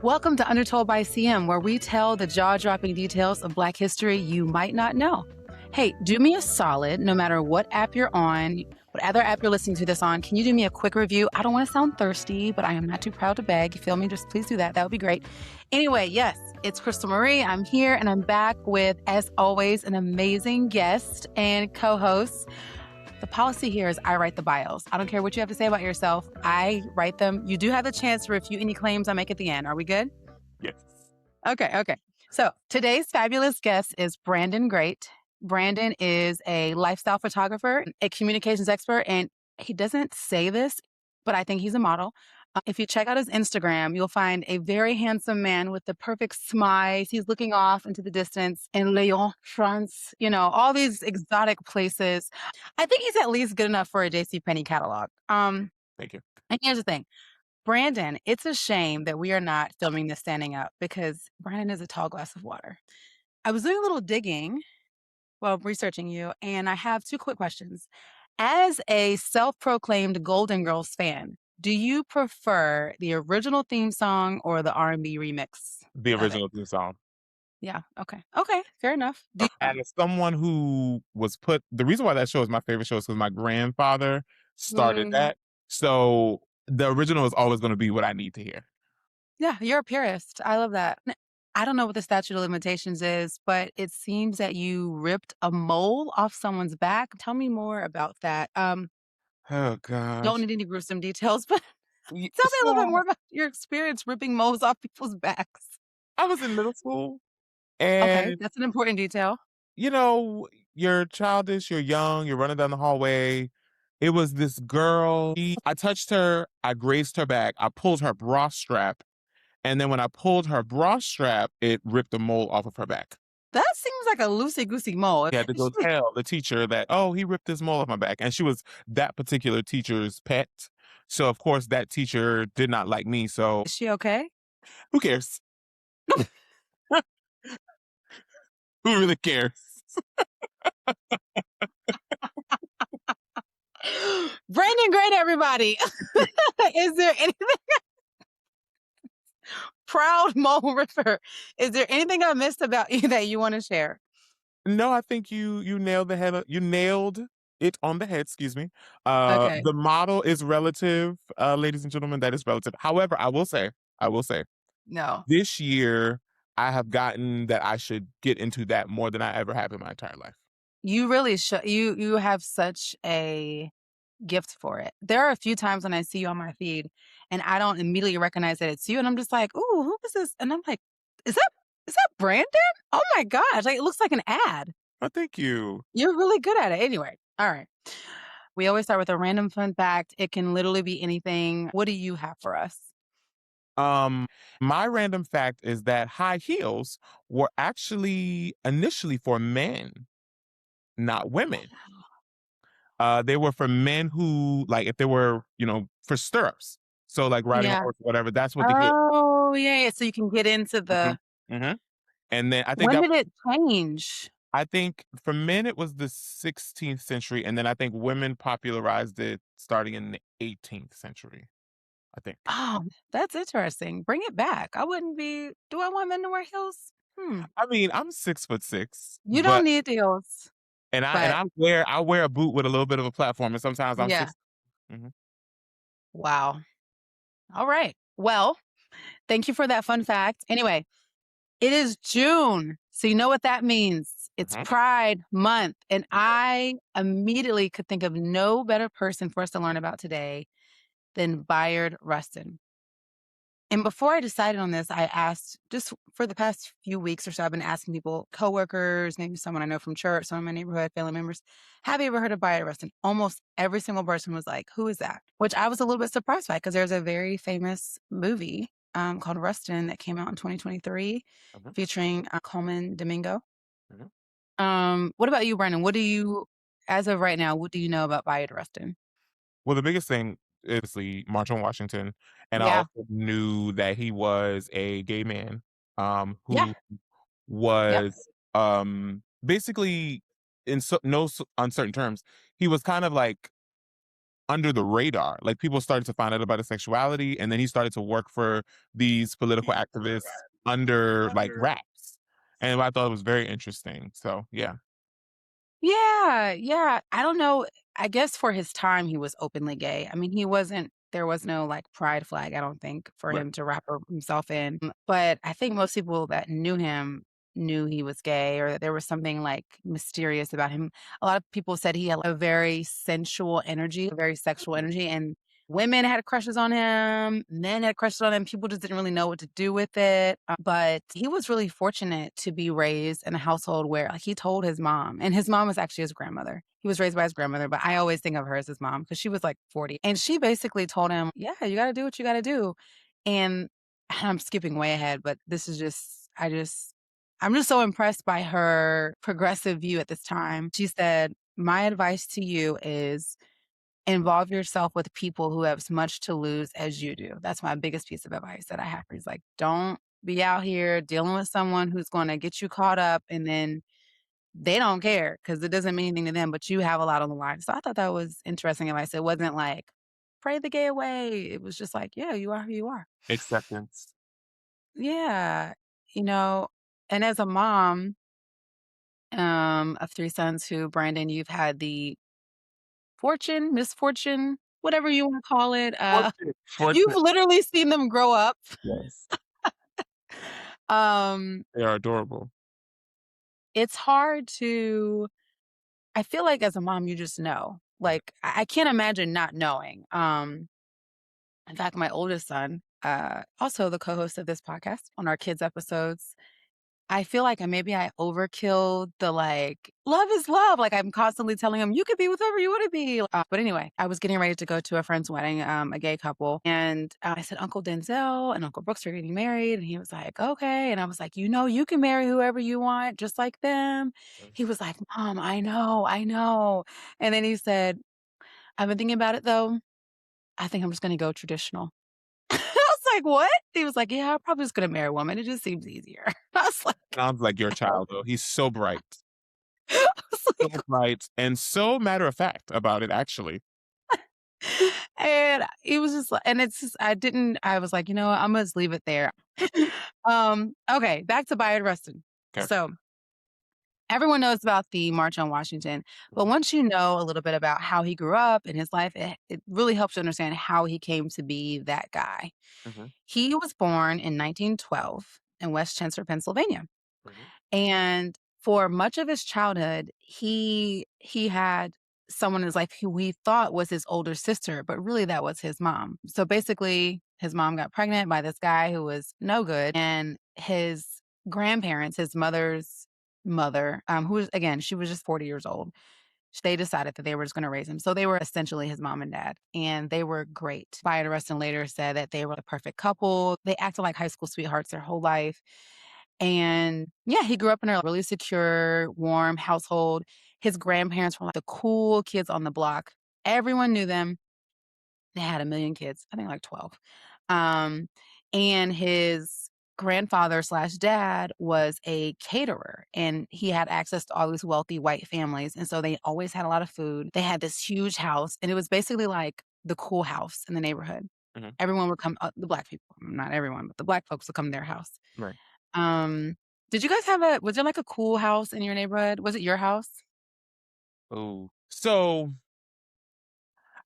Welcome to Undertold by CM, where we tell the jaw-dropping details of Black history you might not know. Hey, do me a solid, no matter what app you're on, what other app you're listening to this on, can you do me a quick review? I don't want to sound thirsty, but I am not too proud to beg. You feel me? Just please do that. That would be great. Anyway, yes, it's Crystal Marie. I'm here, and I'm back with, as always, an amazing guest and co-host. The policy here is I write the bios. I don't care what you have to say about yourself. I write them. You do have the chance to refute any claims I make at the end. Are we good? Yes. Okay. So today's fabulous guest is Brandon Grate. Brandon is a lifestyle photographer, a communications expert, and he doesn't say this, but I think he's a model. If you check out his Instagram, you'll find a very handsome man with the perfect smile. He's looking off into the distance in Lyon, France, all these exotic places. I think he's at least good enough for a JCPenney catalog. Thank you. And here's the thing. Brandon, it's a shame that we are not filming this standing up because Brandon is a tall glass of water. I was doing a little digging while researching you, and I have two quick questions. As a self-proclaimed Golden Girls fan, do you prefer the original theme song or the R&B remix? The original theme song. Yeah. Okay. Fair enough. And as someone who was the reason why that show is my favorite show is because my grandfather started that. So the original is always going to be what I need to hear. Yeah, you're a purist. I love that. I don't know what the statute of limitations is, but it seems that you ripped a mole off someone's back. Tell me more about that. Oh, gosh. Don't need any gruesome details, but tell me a little bit more about your experience ripping moles off people's backs. I was in middle school. Okay, And, that's an important detail. You're childish, you're young, you're running down the hallway. It was this girl. I touched her, I grazed her back, I pulled her bra strap. And then when I pulled her bra strap, it ripped the mole off of her back. That seems like a loosey-goosey mole. I had to go tell the teacher that, he ripped this mole off my back. And she was that particular teacher's pet. So, of course, that teacher did not like me. So, is she okay? Who cares? Who really cares? Brandon Grate, everybody. Is there anything... Proud mole ripper. Is there anything I missed about you that you want to share? No, I think you nailed the head. You nailed it on the head. Excuse me. Okay. The model is relative, ladies and gentlemen. That is relative. However, I will say, no. This year I have gotten that I should get into that more than I ever have in my entire life. You really should. You have such a gift for it. There are a few times when I see you on my feed and I don't immediately recognize that it's you, and I'm just like, "Ooh, who is this?" And I'm like, "Is that Brandon? Oh my gosh! Like, it looks like an ad." Oh, thank you. You're really good at it. Anyway, all right. We always start with a random fun fact. It can literally be anything. What do you have for us? My random fact is that high heels were actually initially for men, not women. They were for men who, like, if they were, for stirrups. So, like, riding a horse, whatever. That's what the heel. Oh, yeah. So you can get into the. Mm-hmm. And then I think when did it change? I think for men it was the 16th century, and then I think women popularized it starting in the 18th century. I think. Oh, that's interesting. Bring it back. I wouldn't be. Do I want men to wear heels? I mean, I'm 6'6". You don't need heels. And I wear a boot with a little bit of a platform, and sometimes I'm 6. Mm-hmm. Wow. All right. Well, thank you for that fun fact. Anyway, it is June, so you know what that means. It's Pride Month, and I immediately could think of no better person for us to learn about today than Bayard Rustin. And before I decided on this, I asked, just for the past few weeks or so, I've been asking people, coworkers, maybe someone I know from church, some of my neighborhood family members, have you ever heard of Bayard Rustin? Almost every single person was like, who is that? Which I was a little bit surprised by, because there's a very famous movie called Rustin that came out in 2023 featuring Coleman Domingo. What about you, Brandon? As of right now, what do you know about Bayard Rustin? Well, the biggest thing is the March on Washington, and I also knew that he was a gay man who was basically, in no uncertain terms, he was kind of like under the radar. Like people started to find out about his sexuality, and then he started to work for these political activists under like wraps. And I thought it was very interesting. So yeah. Yeah, yeah. I don't know. I guess for his time, he was openly gay. I mean, there was no like pride flag, I don't think, for Right. him to wrap himself in. But I think most people that knew him knew he was gay or that there was something like mysterious about him. A lot of people said he had a very sensual energy, a very sexual energy. And women had crushes on him, men had crushes on him. People just didn't really know what to do with it. But he was really fortunate to be raised in a household where like, he told his mom, and his mom was actually his grandmother. He was raised by his grandmother, but I always think of her as his mom because she was like 40. And she basically told him, yeah, you got to do what you got to do. And I'm skipping way ahead, but this is I'm just so impressed by her progressive view at this time. She said, my advice to you is involve yourself with people who have as much to lose as you do. That's my biggest piece of advice that I have for you. Is like, don't be out here dealing with someone who's going to get you caught up and then they don't care because it doesn't mean anything to them, but you have a lot on the line. So I thought that was interesting advice. It wasn't like, pray the gay away. It was just like, yeah, you are who you are. Acceptance. Yeah. You know, and as a mom of three sons who, Brandon, you've had the misfortune, whatever you wanna call it, Fortunate. you've Fortunate. literally seen them grow up. Yes. Um, They are adorable. it's hard to I feel like as a mom, you just know. Like, I can't imagine not knowing. In fact, my oldest son, also the co-host of this podcast on our kids' episodes, I feel like maybe I overkilled the, like, love is love, like, I'm constantly telling him, "You could be with whoever you wanna be." But anyway, I was getting ready to go to a friend's wedding, a gay couple, and, I said, "Uncle Denzel and Uncle Brooks are getting married," and he was like, "Okay," and I was like, "You know, you can marry whoever you want just like them." He was like, "Mom, I know," and then he said, "I've been thinking about it, though. I think I'm just gonna go traditional." I was like, "What?" He was like, "Yeah, I'm probably just gonna marry a woman. It just seems easier." I was like Sounds like your child though. He's so bright. I was like, So bright and so matter of fact about it actually. and it was just like, and it's just, I was like, you know what, I'm gonna just leave it there. Okay, back to Bayard Rustin. Okay. So everyone knows about the March on Washington, but once you know a little bit about how he grew up in his life, it really helps you understand how he came to be that guy. Mhm. He was born in 1912 in Westchester, Pennsylvania. Mhm. And for much of his childhood, he had someone in his life who he thought was his older sister, but really that was his mom. So basically, his mom got pregnant by this guy who was no good, and his grandparents, his mother's mother, who was again, she was just 40 years old. They decided that they were just going to raise him. So they were essentially his mom and dad, and they were great. Bayard Rustin later said that they were the perfect couple. They acted like high school sweethearts their whole life. And yeah, he grew up in a really secure, warm household. His grandparents were like the cool kids on the block. Everyone knew them. They had a million kids, I think like 12. Um, and his grandfather/dad was a caterer, and he had access to all these wealthy white families, and so they always had a lot of food. They had this huge house, and it was basically like the cool house in the neighborhood. Mhm. Everyone would come, the black people, not everyone, but the black folks would come to their house. Right. Um, did you guys was there like a cool house in your neighborhood? Was it your house? Oh. So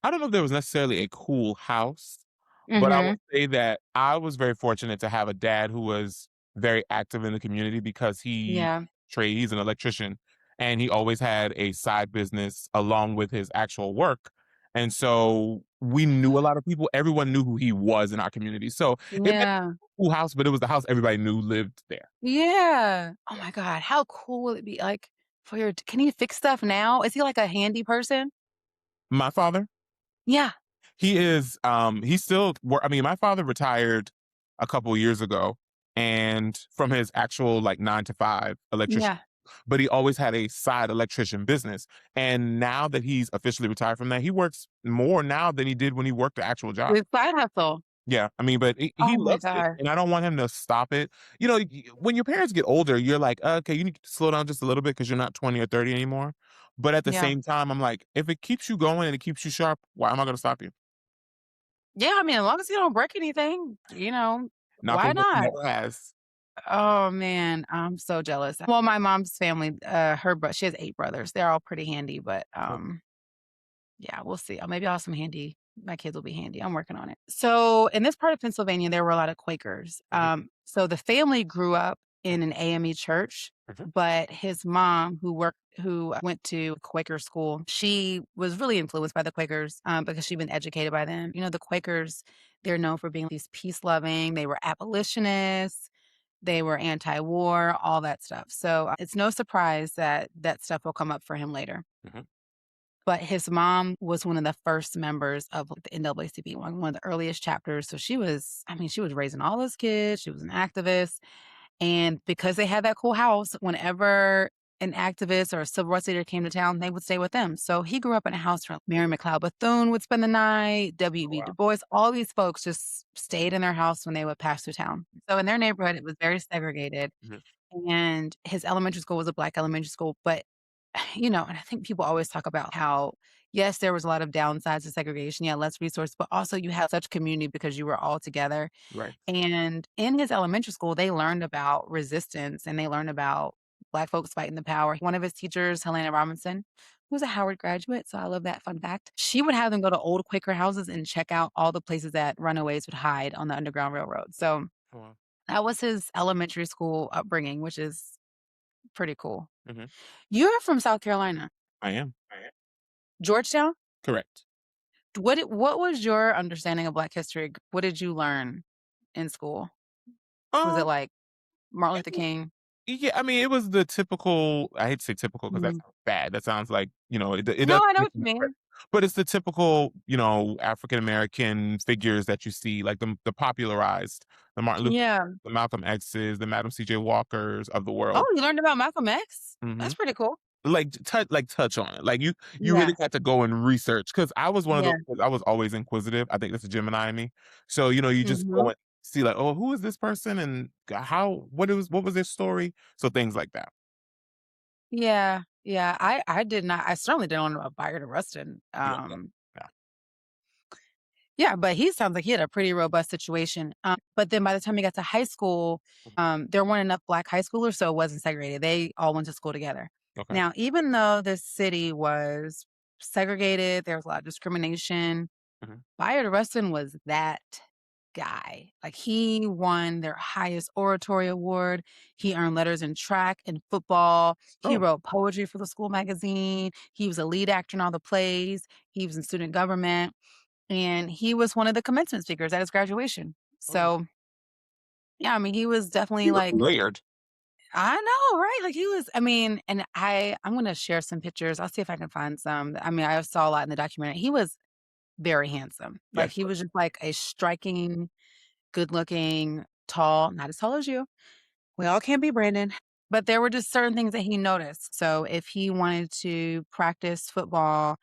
I don't know if there was necessarily a cool house, but I would Mhm. say that I was very fortunate to have a dad who was very active in the community because Yeah. he's an electrician and he always had a side business along with his actual work. And so we knew a lot of people. Everyone knew who he was in our community. So it made Yeah. a cool house, but it was the house everybody knew lived there. Yeah. Oh my god, how cool will it be, like, for your can he fix stuff now? Is he like a handy person? My father, Yeah. he is, he still I mean, my father retired a couple years ago and from his actual like 9 to 5 electrician, Yeah. but he always had a side electrician business. And now that he's officially retired from that, he works more now than he did when he worked the actual job. His side hustle. Yeah, I mean, but he Oh my loves it, god. and I don't want him to stop it. You know, when your parents get older, you're like, okay, you need to slow down just a little bit because you're not 20 or 30 anymore. But at the Yeah. same time, I'm like, if it keeps you going and it keeps you sharp, why am I gonna stop you? Yeah, I mean, as long as you don't break anything, Knock why on wood, you not? never has. Oh, man, I'm so jealous. Well, my mom's family, she has 8 brothers. They're all pretty handy, but, Oh, yeah, we'll see. Maybe I'll have some handy my kids will be handy. I'm working on it. So, in this part of Pennsylvania, there were a lot of Quakers. mhm, So the family grew up mhm, in an AME church, mhm. but his mom, who went to Quaker school, she was really influenced by the Quakers, because she'd been educated by them. The Quakers, they're known for being these peace-loving, they were abolitionists, they were anti-war, all that stuff. So, it's no surprise that that stuff will come up for him later. Mhm. But his mom was one of the first members of the NAACP, one of the earliest chapters. So she was raising all those kids. She was an activist. And because they had that cool house, whenever an activist or a civil rights leader came to town, they would stay with them. So he grew up in a house where Mary McLeod Bethune would spend the night, Oh, W.B. Du wow. Bois, all these folks just stayed in their house when they would pass through town. So in their neighborhood, it was very segregated. Mhm. And his elementary school was a black elementary school, but, and I think people always talk about how, yes, there was a lot of downsides to segregation, yeah, less resources, but also you had such community because you were all together. Right. And in his elementary school, they learned about resistance and they learned about Black folks fighting the power. One of his teachers, Helena Robinson, who was a Howard graduate, so I love that fun fact. She would have them go to old Quaker houses and check out all the places that runaways would hide on the Underground Railroad. So Oh, wow. that was his elementary school upbringing, which is pretty cool. Mhm. You're from South Carolina. I am. Georgetown? Correct. What was your understanding of Black history? What did you learn in school? Was it Um, like Martin I Luther mean, King? yeah, I mean, it was the typical. I hate to say typical because that Mhm. sounds bad. That sounds like it No, does I know make what you them correct. mean. But it's the typical, African American figures that you see, like the popularized, the Martin Luther, Yeah. the Malcolm X's, the Madam C.J. Walkers of the Oh, world. you learned about Malcolm X? Hmm. That's pretty cool. Like touch on it. Like you Yeah. really had to go and research because I was one of those. Yeah. 'Cause I was always inquisitive. I think that's a Gemini in me. So you just go Mhm. and see like, oh, who is this person and what was their story? So things like that. Yeah. Yeah. I did not I certainly didn't know about Bayard Rustin. Yeah, yeah. Yeah, but he sounds like he had a pretty robust situation. But then by the time he got to high school, Mhm. there weren't enough Black high schoolers, so it wasn't segregated. They all went to school together. Okay. Now, even though this city was segregated, there was a lot of discrimination. Mhm. Bayard Rustin was that guy. Like he won their highest oratory award. He earned letters in track and football. He Oh, wrote poetry for the school magazine. He was a lead actor in all the plays. He was in student government. And he was one of the commencement speakers at his graduation. oh. So, yeah, I mean, he was definitely You look like layered. I know, right? Like he was I mean, and I'm gonna share some pictures. I'll see if I can find some. I mean, I saw a lot in the documentary. He was very handsome. Like Yes. he was just like a striking, good-looking, tall, not as tall as you. We all can't be Brandon. But there were just certain things that he noticed. So if he wanted to practice football,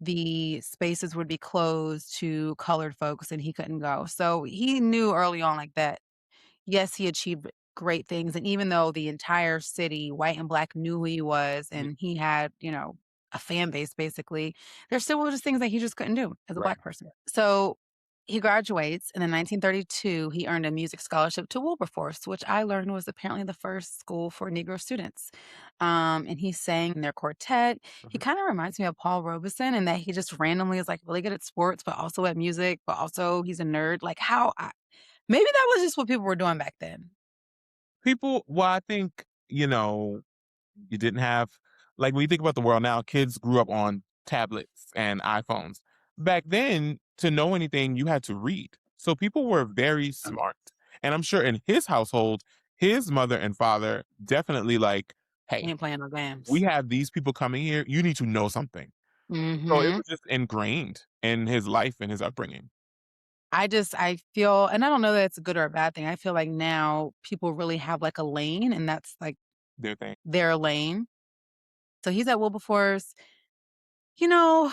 the spaces would be closed to colored folks and he couldn't go. So he knew early on like that, yes, he achieved great things. And even though the entire city, white and black, knew who he was Mhm. and he had, a fan base basically, there still were just things that he just couldn't do as a Right. black person. So he graduates and in 1932, he earned a music scholarship to Wilberforce, which I learned was apparently the first school for Negro students. And he sang in their quartet. He Mhm. kind of reminds me of Paul Robeson in that he just randomly is like really good at sports, but also at music, but also he's a nerd. Like maybe that was just what people were doing back then. Well, I think, you didn't have like when you think about the world now, kids grew up on tablets and iPhones. Back then, to know anything, you had to read. So people were very smart. And I'm sure in his household, his mother and father definitely like, He hey, ain't playing no we games. have these people coming here. You need to know something. So it Mhm. was just ingrained in his life and his upbringing. I feel and I don't know that it's a good or a bad thing. I feel like now people really have like a lane and that's like Their thing. their lane. So he's at Wilberforce. You know,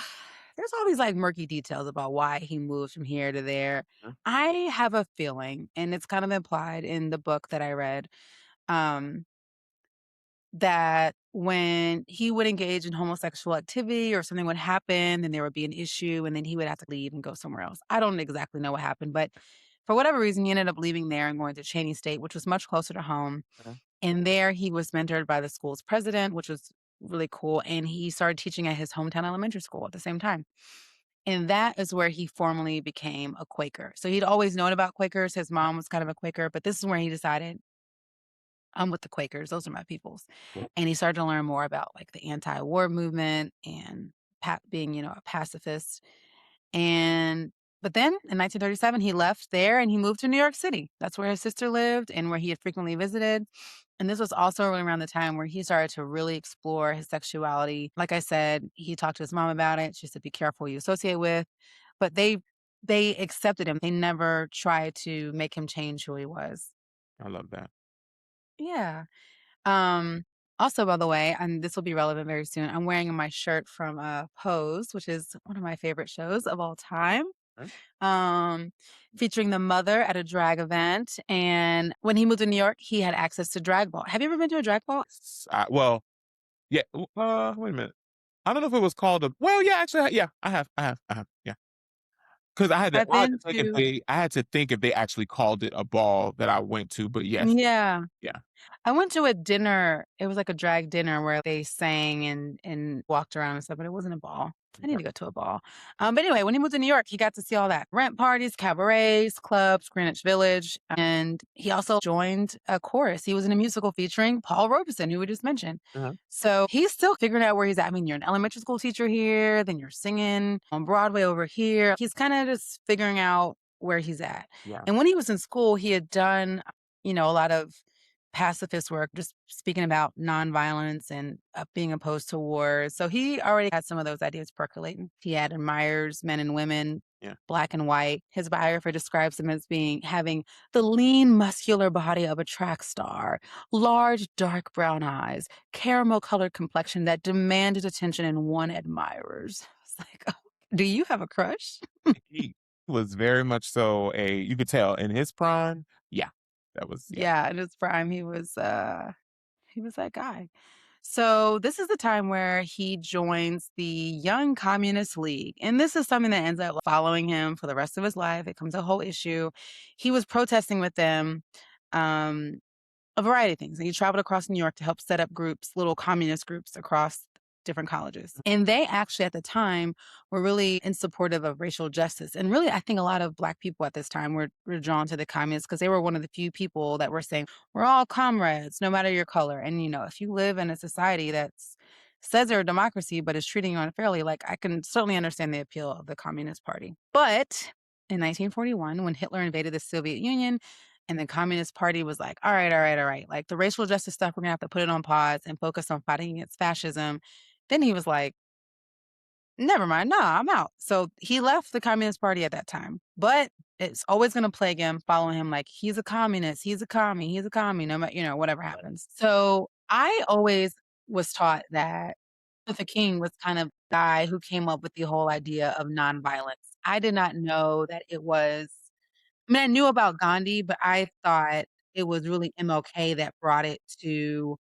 there's all these like murky details about why he moved from here to there. Mhm. I have a feeling, and it's kind of implied in the book that I read. Um, that when he would engage in homosexual activity or something would happen, then there would be an issue and then he would have to leave and go somewhere else. I don't exactly know what happened, but for whatever reason, he ended up leaving there and going to Cheney State, which was much closer to home. Mhm. And there he was mentored by the school's president, which was really cool. And he started teaching at his hometown elementary school at the same time. And that is where he formally became a Quaker. So he'd always known about Quakers. His mom was kind of a Quaker, but this is where he decided, I'm with the Quakers. Those are my peoples. Cool. And he started to learn more about like the anti-war movement and being, a pacifist. And but then in 1937, he left there and he moved to New York City. That's where his sister lived and where he had frequently visited. And this was also around the time where he started to really explore his sexuality. Like I said, he talked to his mom about it. She said, "Be careful who you associate with." But they accepted him. They never tried to make him change who he was. I love that. Yeah. Um, Also, by the way, and this will be relevant very soon, I'm wearing my shirt from Pose, which is one of my favorite shows of all time, Mhm. um, featuring the mother at a drag event. And when he moved to New York, he had access to drag ball. Have you ever been to a drag ball? Well, yeah. Wait a minute. I don't know if it was called a. Well, yeah, actually, yeah, I have, yeah. Because I've been to, I had to think if they actually called it a ball that I went to, but yes, yeah. yeah, I went to a dinner. It was like a drag dinner where they sang and walked around and stuff, but it wasn't a ball. I need yeah, to go to a ball. But anyway, when he moved to New York, he got to see all that rent parties, cabarets, clubs, Greenwich Village, and he also joined a chorus. He was in a musical featuring Paul Robeson, who we just mentioned. uh-huh, So he's still figuring out where he's at. I mean, you're an elementary school teacher here, then you're singing on Broadway over here. He's kind of just figuring out where he's at. yeah, And when he was in school, he had done, a lot of pacifist work, just speaking about nonviolence and being opposed to wars. So he already had some of those ideas percolating. He admires men and women, yeah. black and white. His biographer describes him as having the lean, muscular body of a track star, large, dark brown eyes, caramel colored complexion that demanded attention and won admirers. It's like, oh, do you have a crush? He was very much so you could tell in his prime. Yeah, that was yeah. Yeah, in his prime, he was that guy. So this is the time where he joins the Young Communist League. And this is something that ends up following him for the rest of his life. It becomes a whole issue. He was protesting with them. Um, a variety of things. And he traveled across New York to help set up groups, little communist groups across different colleges. And they actually, at the time, were really in supportive of racial justice. And really, I think a lot of Black people at this time were drawn to the communists because they were one of the few people that were saying, we're all comrades, no matter your color. And, if you live in a society that's says they're a democracy, but is treating you unfairly, like I can certainly understand the appeal of the Communist Party. But in 1941, when Hitler invaded the Soviet Union, and the Communist Party was like, all right, all right, all right. Like the racial justice stuff, we're gonna have to put it on pause and focus on fighting against fascism. Then he was like, never mind, nah, I'm out. So he left the Communist Party at that time. But it's always gonna plague him, following him like he's a communist, he's a commie, he's a commie, no matter, whatever happens. So I always was taught that Luther King was kind of the guy who came up with the whole idea of nonviolence. I did not know that it was, I mean, I knew about Gandhi, but I thought it was really MLK that brought it to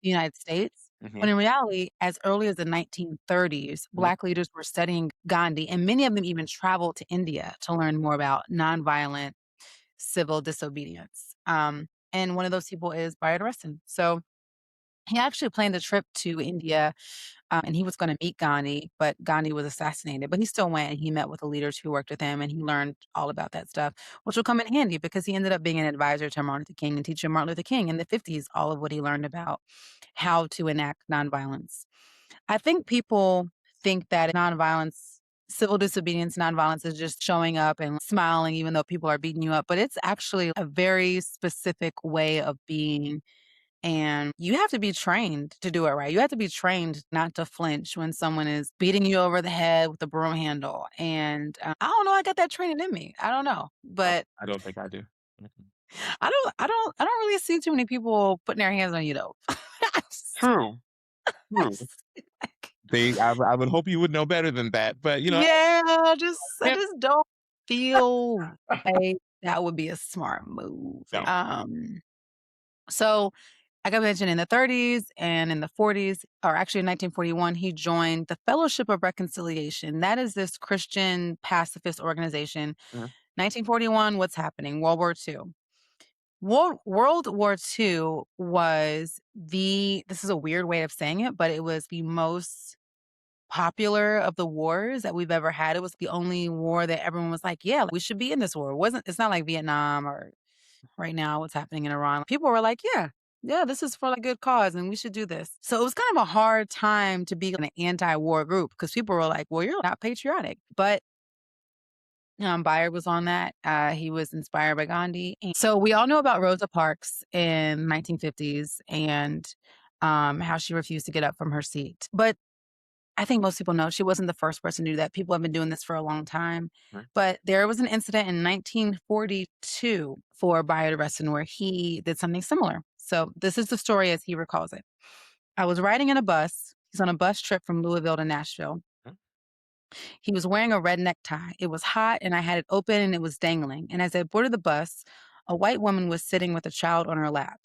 the United States, when Mhm, in reality, as early as the 1930s, mhm, Black leaders were studying Gandhi, and many of them even traveled to India to learn more about nonviolent civil disobedience. And one of those people is Bayard Rustin. So he actually planned a trip to India, and he was gonna meet Gandhi, but Gandhi was assassinated, but he still went and he met with the leaders who worked with him, and he learned all about that stuff, which will come in handy because he ended up being an advisor to Martin Luther King and teaching Martin Luther King in the '50s all of what he learned about how to enact nonviolence. I think people think that nonviolence, civil disobedience, nonviolence is just showing up and smiling even though people are beating you up, but it's actually a very specific way of being, and you have to be trained to do it right. You have to be trained not to flinch when someone is beating you over the head with a broom handle. And I don't know, I got that training in me. I don't know, but I don't think I do. Mhm. I don't really see too many people putting their hands on you though. I just- True, I true. just- like, I would hope you would know better than that, but, yeah, I yeah, just don't feel like that would be a smart move. no. So like I mentioned, in the 30s and in the 40s, or actually in 1941, he joined the Fellowship of Reconciliation. That is this Christian pacifist organization. 1941, what's happening? World War II. World War II was this is a weird way of saying it, but it was the most popular of the wars that we've ever had. It was the only war that everyone was like, yeah, we should be in this war. It's not like Vietnam or right now what's happening in Iran. People were like, yeah, this is for a good cause and we should do this. So it was kind of a hard time to be in an anti-war group because people were like, well, you're not patriotic. But Bayard was on that. He was inspired by Gandhi. And so we all know about Rosa Parks in 1950s and how she refused to get up from her seat. But I think most people know she wasn't the first person to do that. People have been doing this for a long time. But there was an incident in 1942 for Bayard Rustin where he did something similar. So this is the story as he recalls it. I was riding in a bus. He's on a bus trip from Louisville to Nashville. He was wearing a red necktie. It was hot and I had it open and it was dangling. And as I boarded the bus, a white woman was sitting with a child on her lap.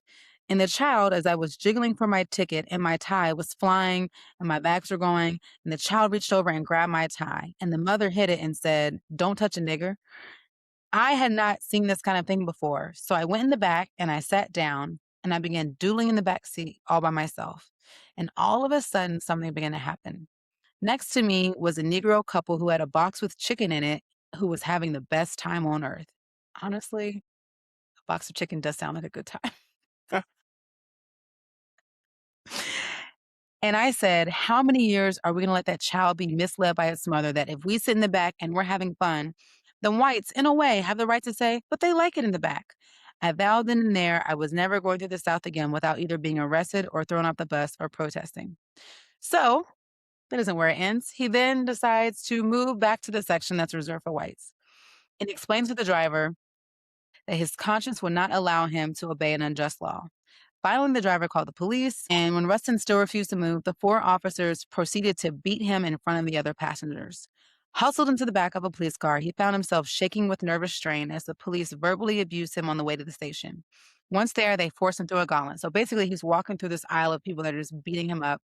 And the child, as I was jiggling for my ticket and my tie was flying and my bags were going, and the child reached over and grabbed my tie. And the mother hit it and said, "Don't touch a nigger." I had not seen this kind of thing before. So I went in the back and I sat down and I began doodling in the back seat all by myself. And all of a sudden, something began to happen. Next to me was a Negro couple who had a box with chicken in it who was having the best time on earth. Honestly, a box of chicken does sound like a good time. And I said, how many years are we going to let that child be misled by its mother that if we sit in the back and we're having fun, then whites, in a way, have the right to say, but they like it in the back. I vowed then and there I was never going through the South again without either being arrested or thrown off the bus or protesting. So that isn't where it ends. He then decides to move back to the section that's reserved for whites. And he explains to the driver that his conscience would not allow him to obey an unjust law. Finally, the driver called the police, and when Rustin still refused to move, the 4 officers proceeded to beat him in front of the other passengers. Hustled into the back of a police car, he found himself shaking with nervous strain as the police verbally abused him on the way to the station. Once there, they forced him through a gauntlet. So basically, he's walking through this aisle of people that are just beating him up.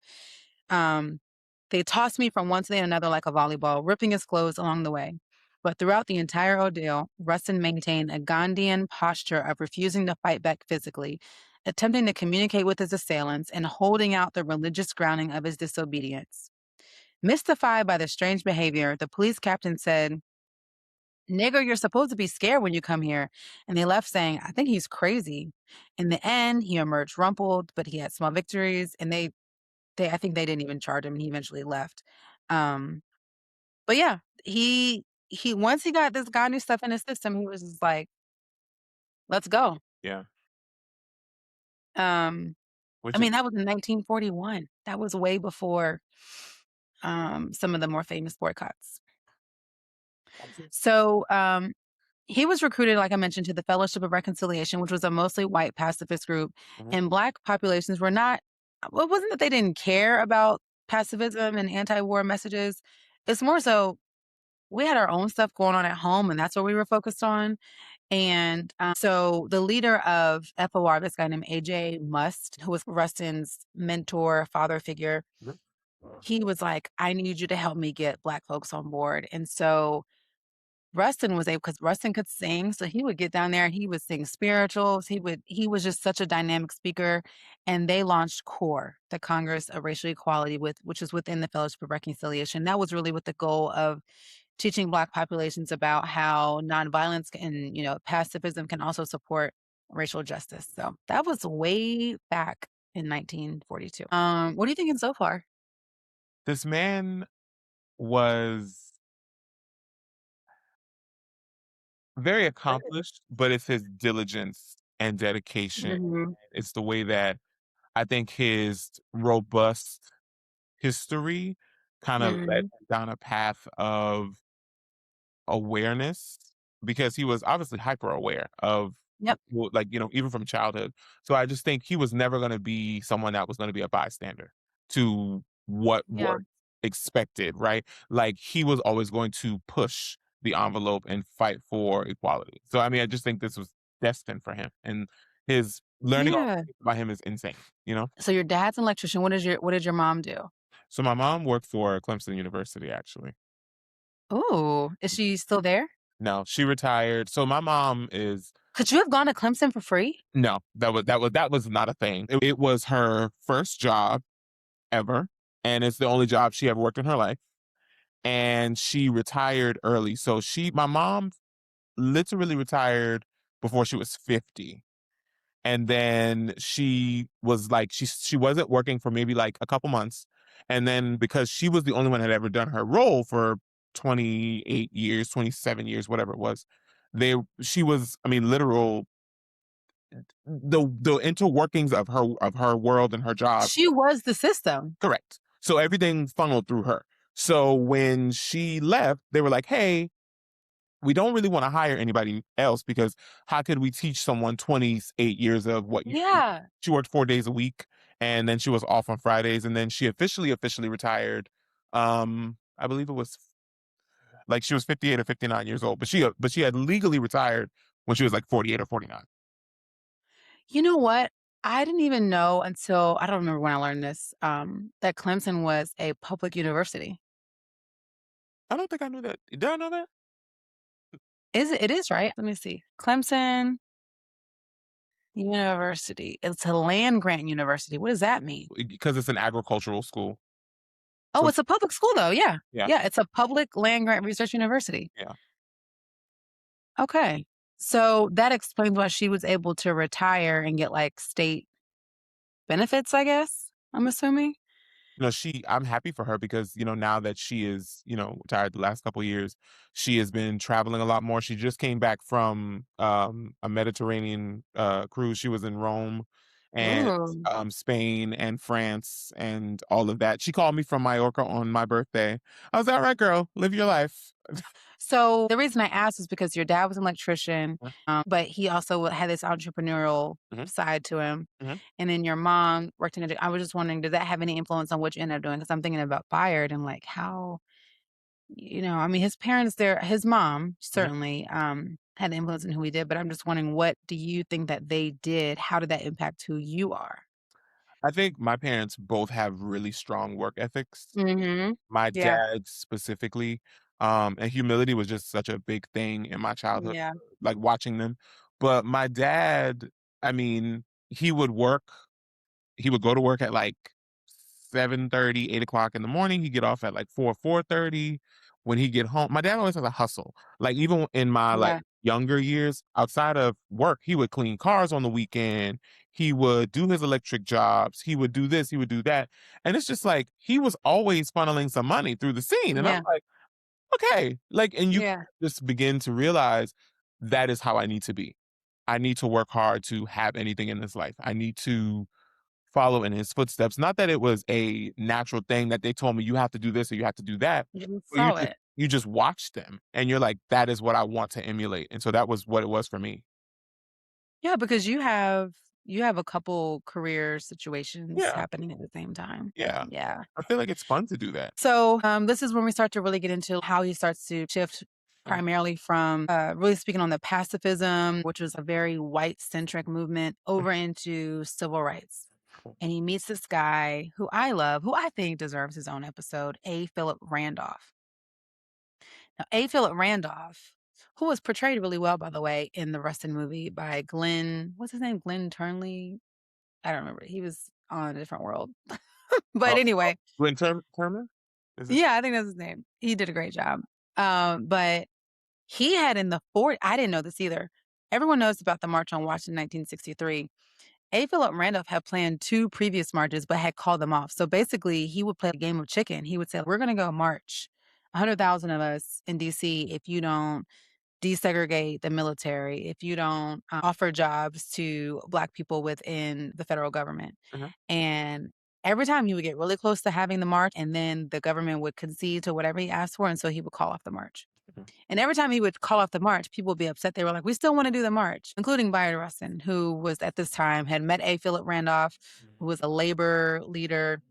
They tossed me from one to the another like a volleyball, ripping his clothes along the way. But throughout the entire ordeal, Rustin maintained a Gandhian posture of refusing to fight back physically, attempting to communicate with his assailants, and holding out the religious grounding of his disobedience. Mystified by the strange behavior, the police captain said, "Nigger, you're supposed to be scared when you come here." And they left saying, "I think he's crazy." In the end, he emerged rumpled, but he had small victories, and I think they didn't even charge him, and he eventually left. Um, but yeah, he once he got this Gandhi stuff in his system, he was just like, "Let's go." Yeah. I mean, that was in 1941. That was way before some of the more famous boycotts. So he was recruited, like I mentioned, to the Fellowship of Reconciliation, which was a mostly white pacifist group. And Black populations were not, well, it wasn't that they didn't care about pacifism and anti-war messages. It's more so we had our own stuff going on at home, and that's what we were focused on. And so the leader of FOR, this guy named A.J. Must, who was Rustin's mentor, father figure, he was like, I need you to help me get Black folks on board. And so Rustin was able, because Rustin could sing, so he would get down there and he would sing spirituals. He was just such a dynamic speaker. And they launched CORE, the Congress of Racial Equality, which is within the Fellowship of Reconciliation. That was really with the goal of teaching Black populations about how nonviolence and pacifism can also support racial justice. So that was way back in 1942. What are you thinking so far? This man was very accomplished, but it's his diligence and dedication. Mhm. It's the way that I think his robust history kind of led Mhm. him down a path of awareness because he was obviously hyper aware of Yep. even from childhood. So I just think he was never going to be someone that was going to be a bystander to what Yeah. was expected, right? Like he was always going to push the envelope and fight for equality. So I mean, I just think this was destined for him, and his Learning all Yeah. these things about him is insane, you know? So your dad's an electrician. What did your mom do? So my mom worked for Clemson University, actually. Ooh, is she still there? No, she retired. So my mom is Could you have gone to Clemson for free? no, that was not a thing. It was her first job ever, and it's the only job she ever worked in her life. And she retired early. So my mom literally retired before she was 50. And then she was like, she wasn't working for maybe like a couple months. And then because she was the only one that had ever done her role for 28 years, 27 years, whatever it was, she was, I mean, literal the interworkings of her world and her job. She was the system. Correct. So everything funneled through her. So when she left, they were like, "Hey, we don't really want to hire anybody else because how could we teach someone 28 years of what you do?" Yeah. She worked 4 days a week, and then she was off on Fridays, and then she officially retired. I believe it was like she was 58 or 59 years old, but she had legally retired when she was like 48 or 49. You know what? I didn't even know until I don't remember when I learned this, that Clemson was a public university. I don't think I knew that. Did I know that? It is, right? Let me see. Clemson University. It's a land grant university. What does that mean? Because it's an agricultural school. Oh, So it's a public school though. Yeah. yeah, Yeah, it's a public land grant research university. yeah. Okay. So that explains why she was able to retire and get like state benefits, I guess. I'm assuming. I'm happy for her because, now that she is, retired the last couple years, she has been traveling a lot more. She just came back from a Mediterranean cruise. She was in Rome and Ooh. Spain and France and all of that. She called me from Mallorca on my birthday. I was all right, girl, live your life. So the reason I asked is because your dad was an electrician, but he also had this entrepreneurial Mhm, side to him. mhm. And then your mom worked in I was just wondering, did that have any influence on what you ended up doing? Because I'm thinking about Bayard and like how, I mean, his parents, his mom Mhm. certainly had influence in who he did, but I'm just wondering, what do you think that they did? How did that impact who you are? I think my parents both have really strong work ethics. Mm-hmm. My Yeah. dad specifically, and humility was just such a big thing in my childhood, Yeah. like watching them. But my dad, I mean, he would work he would go to work at like 7:30, 8 o'clock in the morning. He'd get off at like 4:30. When he get home, my dad always has a hustle. Like even in my like Yeah. younger years, outside of work, he would clean cars on the weekend. He would do his electric jobs. He would do this, he would do that. And it's just like he was always funneling some money through the scene. And I'm Yeah. like, okay. Like, and you Yeah. just begin to realize that is how I need to be. I need to work hard to have anything in this life. I need to follow in his footsteps. Not that it was a natural thing that they told me you have to do this or you have to do that, You but you saw just it. you just watch them and you're like, that is what I want to emulate. And so that was what it was for me. Yeah, because you have a couple career situations Yeah. happening at the same time. Yeah. Yeah. I feel like it's fun to do that. So, this is when we start to really get into how he starts to shift Mhm. primarily from really speaking on the pacifism, which was a very white centric movement, over into civil rights. And he meets this guy who I love, who I think deserves his own episode, A. Philip Randolph. Now, A. Philip Randolph, who was portrayed really well, by the way, in the Rustin movie by what's his name? Glenn Turnley? I don't remember. He was on a different world. But Oh, anyway, Glenn Turman? Is this yeah, I think that's his name. He did a great job. But he had in the 40s, I didn't know this either. Everyone knows about the March on Washington 1963. A. Philip Randolph had planned two previous marches, but had called them off. So basically, he would play a game of chicken. He would say, we're going to go march 100,000 of us in DC if you don't desegregate the military, if you don't offer jobs to Black people within the federal government. Mhm, And every time he would get really close to having the march, and then the government would concede to whatever he asked for. And so he would call off the march. mhm, And every time he would call off the march, people would be upset. They were like, we still want to do the march, including Bayard Rustin, who was at this time had met A. Philip Randolph, who was a labor leader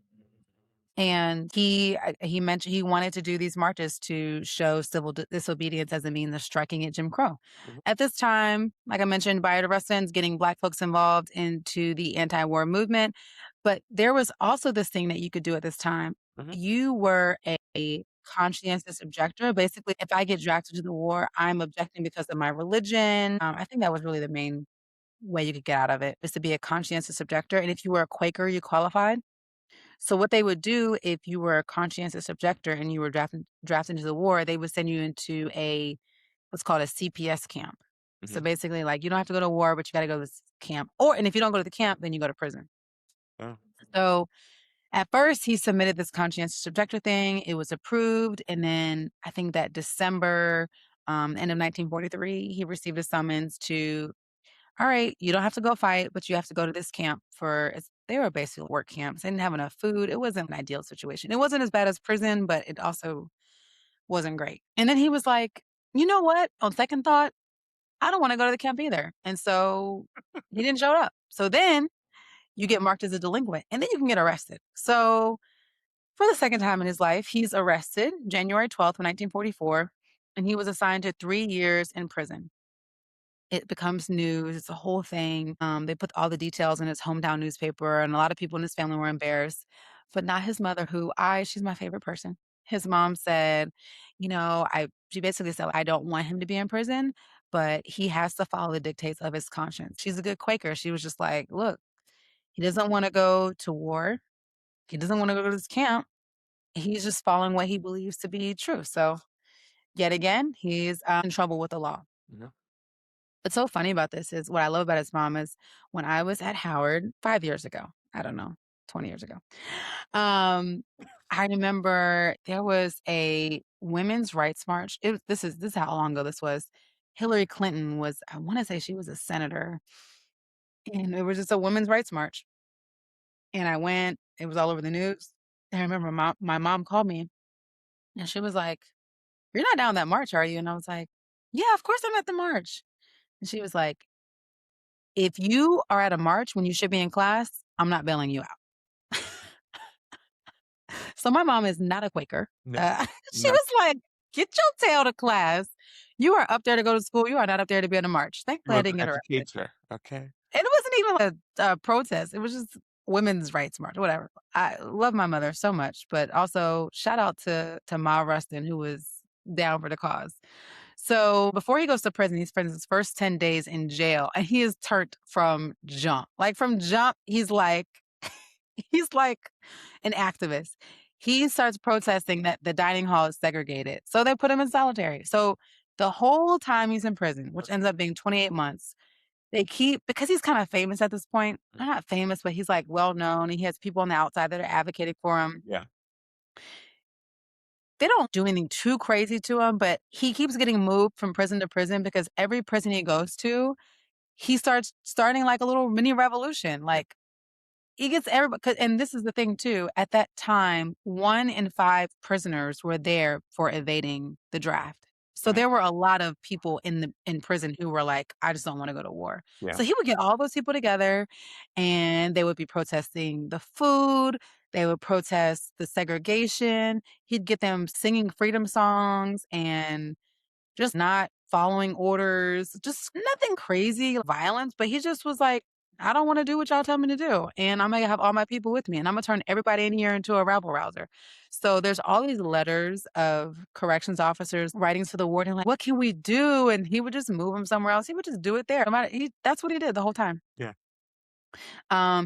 And he mentioned he wanted to do these marches to show civil disobedience as a means of striking at Jim Crow. At this time, like I mentioned, Bayard Rustin's getting Black folks involved into the anti-war movement, but there was also this thing that you could do at this time. You were a conscientious objector. Basically, if I get drafted to the war, I'm objecting because of my religion. I think that was really the main way you could get out of it, is to be a conscientious objector. And if you were a Quaker, you qualified. So what they would do if you were a conscientious objector and you were drafted into the war, they would send you into a what's called a CPS camp. So basically, like, you don't have to go to war, but you got to go to this camp. And if you don't go to the camp, then you go to prison. Oh. So at first, he submitted this conscientious objector thing. It was approved, and then I think that December, end of 1943, he received a summons to, all right, you don't have to go fight, but you have to go to this camp they were basically work camps. They didn't have enough food. It wasn't an ideal situation. It wasn't as bad as prison, but it also wasn't great. And then he was like, you know what? On second thought, I don't want to go to the camp either. And so he didn't show up. So then you get marked as a delinquent and then you can get arrested. So for the second time in his life, he's arrested January 12th, 1944, and he was assigned to 3 years in prison. It becomes news, it's a whole thing. They put all the details in his hometown newspaper, and a lot of people in his family were embarrassed, but not his mother, she's my favorite person. His mom said, she basically said, I don't want him to be in prison, but he has to follow the dictates of his conscience. She's a good Quaker. She was just like, look, he doesn't want to go to war. He doesn't want to go to this camp. He's just following what he believes to be true. So, yet again, he's in trouble with the law. What's so funny about this is what I love about his mom is when I was at Howard 5 years ago, I don't know, 20 years ago, I remember there was a women's rights march. This is how long ago this was. Hillary Clinton was, I wanna say she was a senator, and it was just a women's rights march, and I went, it was all over the news, and I remember my mom called me, and she was like, "You're not down that march, are you?" And I was like, "Yeah, of course I'm at the march." And she was like, if you are at a march when you should be in class, I'm not bailing you out. So my mom is not a Quaker. No, She not was like, get your tail to class. You are up there to go to school. You are not up there to be in a march. you Thankfully, I was didn't an get arrested. educator, okay? And it wasn't even a protest. It was just women's rights march, whatever. I love my mother so much, but also shout out to Ma Rustin, who was down for the cause. So before he goes to prison, he spends his first 10 days in jail and he is turned from jump. Like from jump, he's like an activist. He starts protesting that the dining hall is segregated. So they put him in solitary. So the whole time he's in prison, which ends up being 28 months, because he's kind of famous at this point. Not famous, but he's like well known and he has people on the outside that are advocating for him. Yeah. They don't do anything too crazy to him, but he keeps getting moved from prison to prison because every prison he goes to, he starting like a little mini revolution. Like he gets everybody, and this is the thing too. At that time, 1 in 5 prisoners were there for evading the draft. So there were a lot of people in prison who were like, I just don't want to go to war. Yeah. So he would get all those people together, and they would be protesting the food. They would protest the segregation. He'd get them singing freedom songs and just not following orders, just nothing crazy violence, but he just was like, I don't want to do what y'all tell me to do. And I'm gonna have all my people with me and I'm gonna turn everybody in here into a rabble rouser. So there's all these letters of corrections officers writing to the warden, like, what can we do? And he would just move him somewhere else. He would just do it there. That's what he did the whole time. Yeah.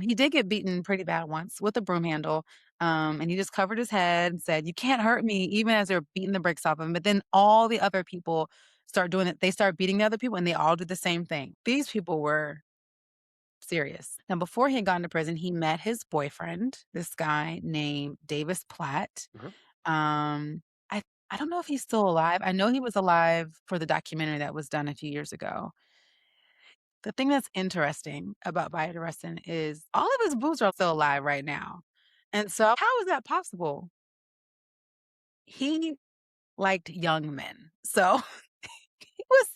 He did get beaten pretty bad once with a broom handle. And he just covered his head and said, you can't hurt me, even as they're beating the brakes off of him. But then all the other people start doing it. They start beating the other people and they all do the same thing. These people were serious. Now, before he had gone to prison, he met his boyfriend, this guy named Davis Platt. Um, I don't know if he's still alive. I know he was alive for the documentary that was done a few years ago. The thing that's interesting about Bayard Rustin is all of his boots are still alive right now. And so how is that possible? He liked young men. So he was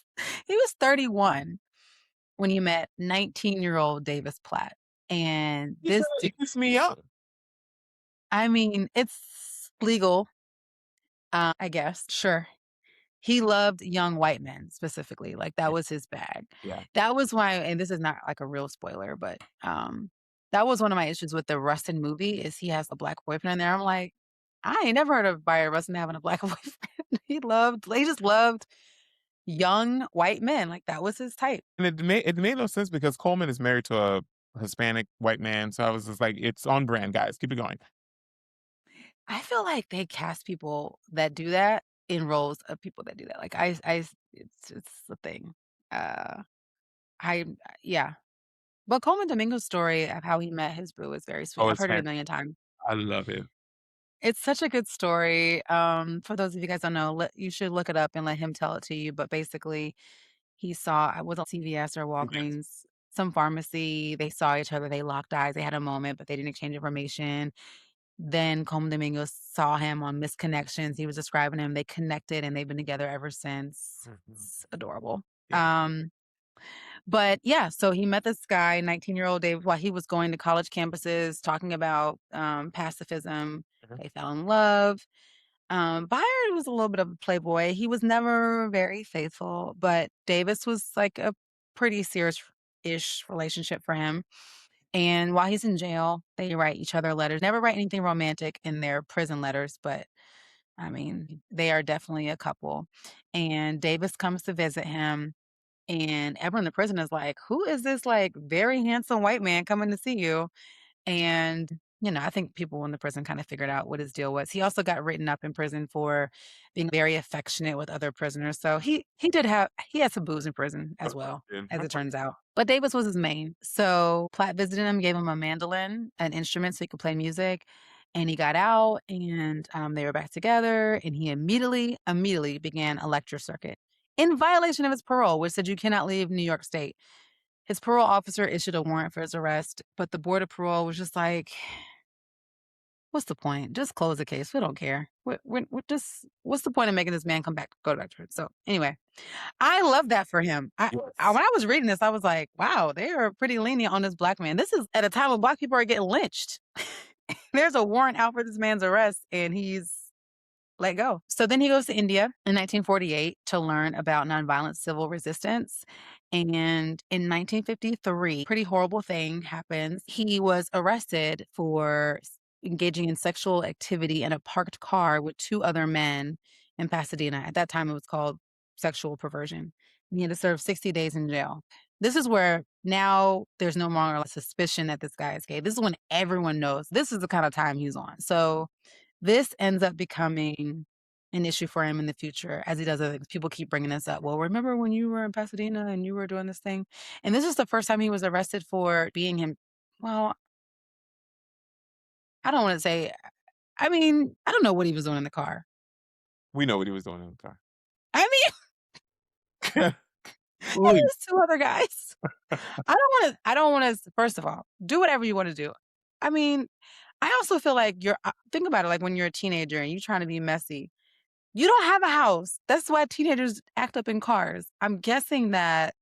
he was 31 when he met 19-year-old Davis Platt. And He said this dude, it keeps me young. I mean, it's legal, I guess. Sure. He loved young white men specifically, like, that Yeah. was his bag. Yeah. That was why, and this is not, like, a real spoiler, but, that was one of my issues with the Rustin movie is he has a black boyfriend in there. I'm like, "I ain't never heard of Bayard Rustin having a black boyfriend." He just loved young white men, like, that was his type. And it made no sense because Coleman is married to a Hispanic white man, so I was just like, "It's on brand, guys. Keep it going." I feel like they cast people that do that in roles of people that do that. Like, it's the thing. Uh, I yeah. But Coleman Domingo's story of how he met his boo is very sweet. Oh, I've it's heard it a fan million times. I love it. It's such a good story. For those of you guys don't know, you should look it up and let him tell it to you. But basically, he saw I was on CVS or Yes. Walgreens, some pharmacy. They saw each other. They locked eyes. They had a moment, but they didn't exchange information. Then Colm Domingo saw him on Misconnections. He was describing him. They connected and they've been together ever since. Mhm. It's adorable. Yeah. But yeah, so he met this guy, 19-year-old Dave, while he was going to college campuses talking about pacifism. Mhm. They fell in love. Byard was a little bit of a playboy. He was never very faithful, but Davis was like a pretty serious-ish relationship for him. And while he's in jail, they write each other letters. Never write anything romantic in their prison letters, but I mean, they are definitely a couple. And Davis comes to visit him, and everyone in the prison is like, "Who is this like very handsome white man coming to see you?" And, I think people in the prison kind of figured out what his deal was. He also got written up in prison for being very affectionate with other prisoners. So he had some booze in prison as well, as it turns out. But Davis was his main. So Platt visited him, gave him a mandolin, an instrument so he could play music. And he got out and they were back together and he immediately began a lecture circuit in violation of his parole, which said you cannot leave New York State. His parole officer issued a warrant for his arrest, but the board of parole was just like, "What's the point? Just close the case. We don't care. We're just what's the point of making this man go back to it?" So anyway, I love that for him. Yes. When I was reading this, I was like, "Wow, they are pretty lenient on this black man." This is at a time when black people are getting lynched. There's a warrant out for this man's arrest, and he's let go. So then he goes to India in 1948 to learn about nonviolent civil resistance. And in 1953, pretty horrible thing happens. He was arrested for engaging in sexual activity in a parked car with two other men in Pasadena. At that time, it was called sexual perversion. And he had to serve 60 days in jail. This is where now there's no longer a suspicion that this guy is gay. This is when everyone knows this is the kind of time he's on. So this ends up becoming an issue for him in the future as he does other things. People keep bringing this up. "Well, remember when you were in Pasadena and you were doing this thing?" And this is the first time he was arrested for being him. Well, I don't wanna say I mean, I don't know what he was doing in the car. We know what he was doing in the car. I mean, it Please. was 2 other guys. I don't wanna first of all, do whatever you wanna do. I mean, I also feel like think about it, like, when you're a teenager and you're trying to be messy. You don't have a house. That's why teenagers act up in cars. I'm guessing that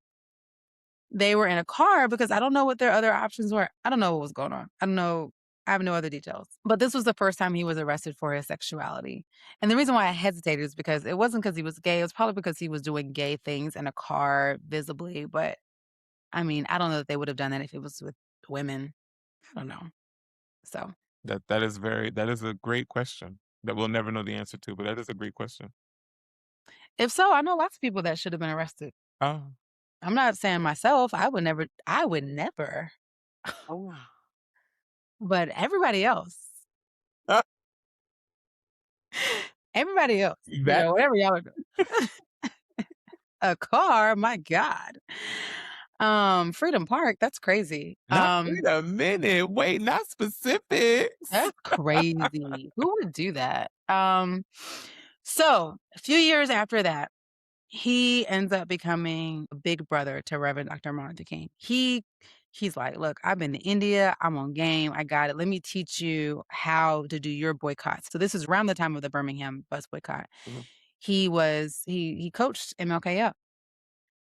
they were in a car because I don't know what their other options were. I don't know what was going on. I don't know. I have no other details. But this was the first time he was arrested for his sexuality. And the reason why I hesitated is because it wasn't because he was gay. It was probably because he was doing gay things in a car visibly. But I mean, I don't know that they would have done that if it was with women. I don't know. So That is a great question that we'll never know the answer to, but that is a great question. if so, I know lots of people that should have been arrested. Oh. I'm not saying myself. I would never. Oh. But everybody else, Ah, everybody else, that whatever y'all are doing. A car, my God. Freedom Park, that's crazy. not wait a minute. Wait, not specifics. That's crazy. Who would do that? So a few years after that, he ends up becoming a big brother to Reverend Dr. Martin Luther King. He's like, "Look, I've been to India. I'm on game. I got it. Let me teach you how to do your boycotts." So this is around the time of the Birmingham Bus Boycott. Mhm. He coached MLK up.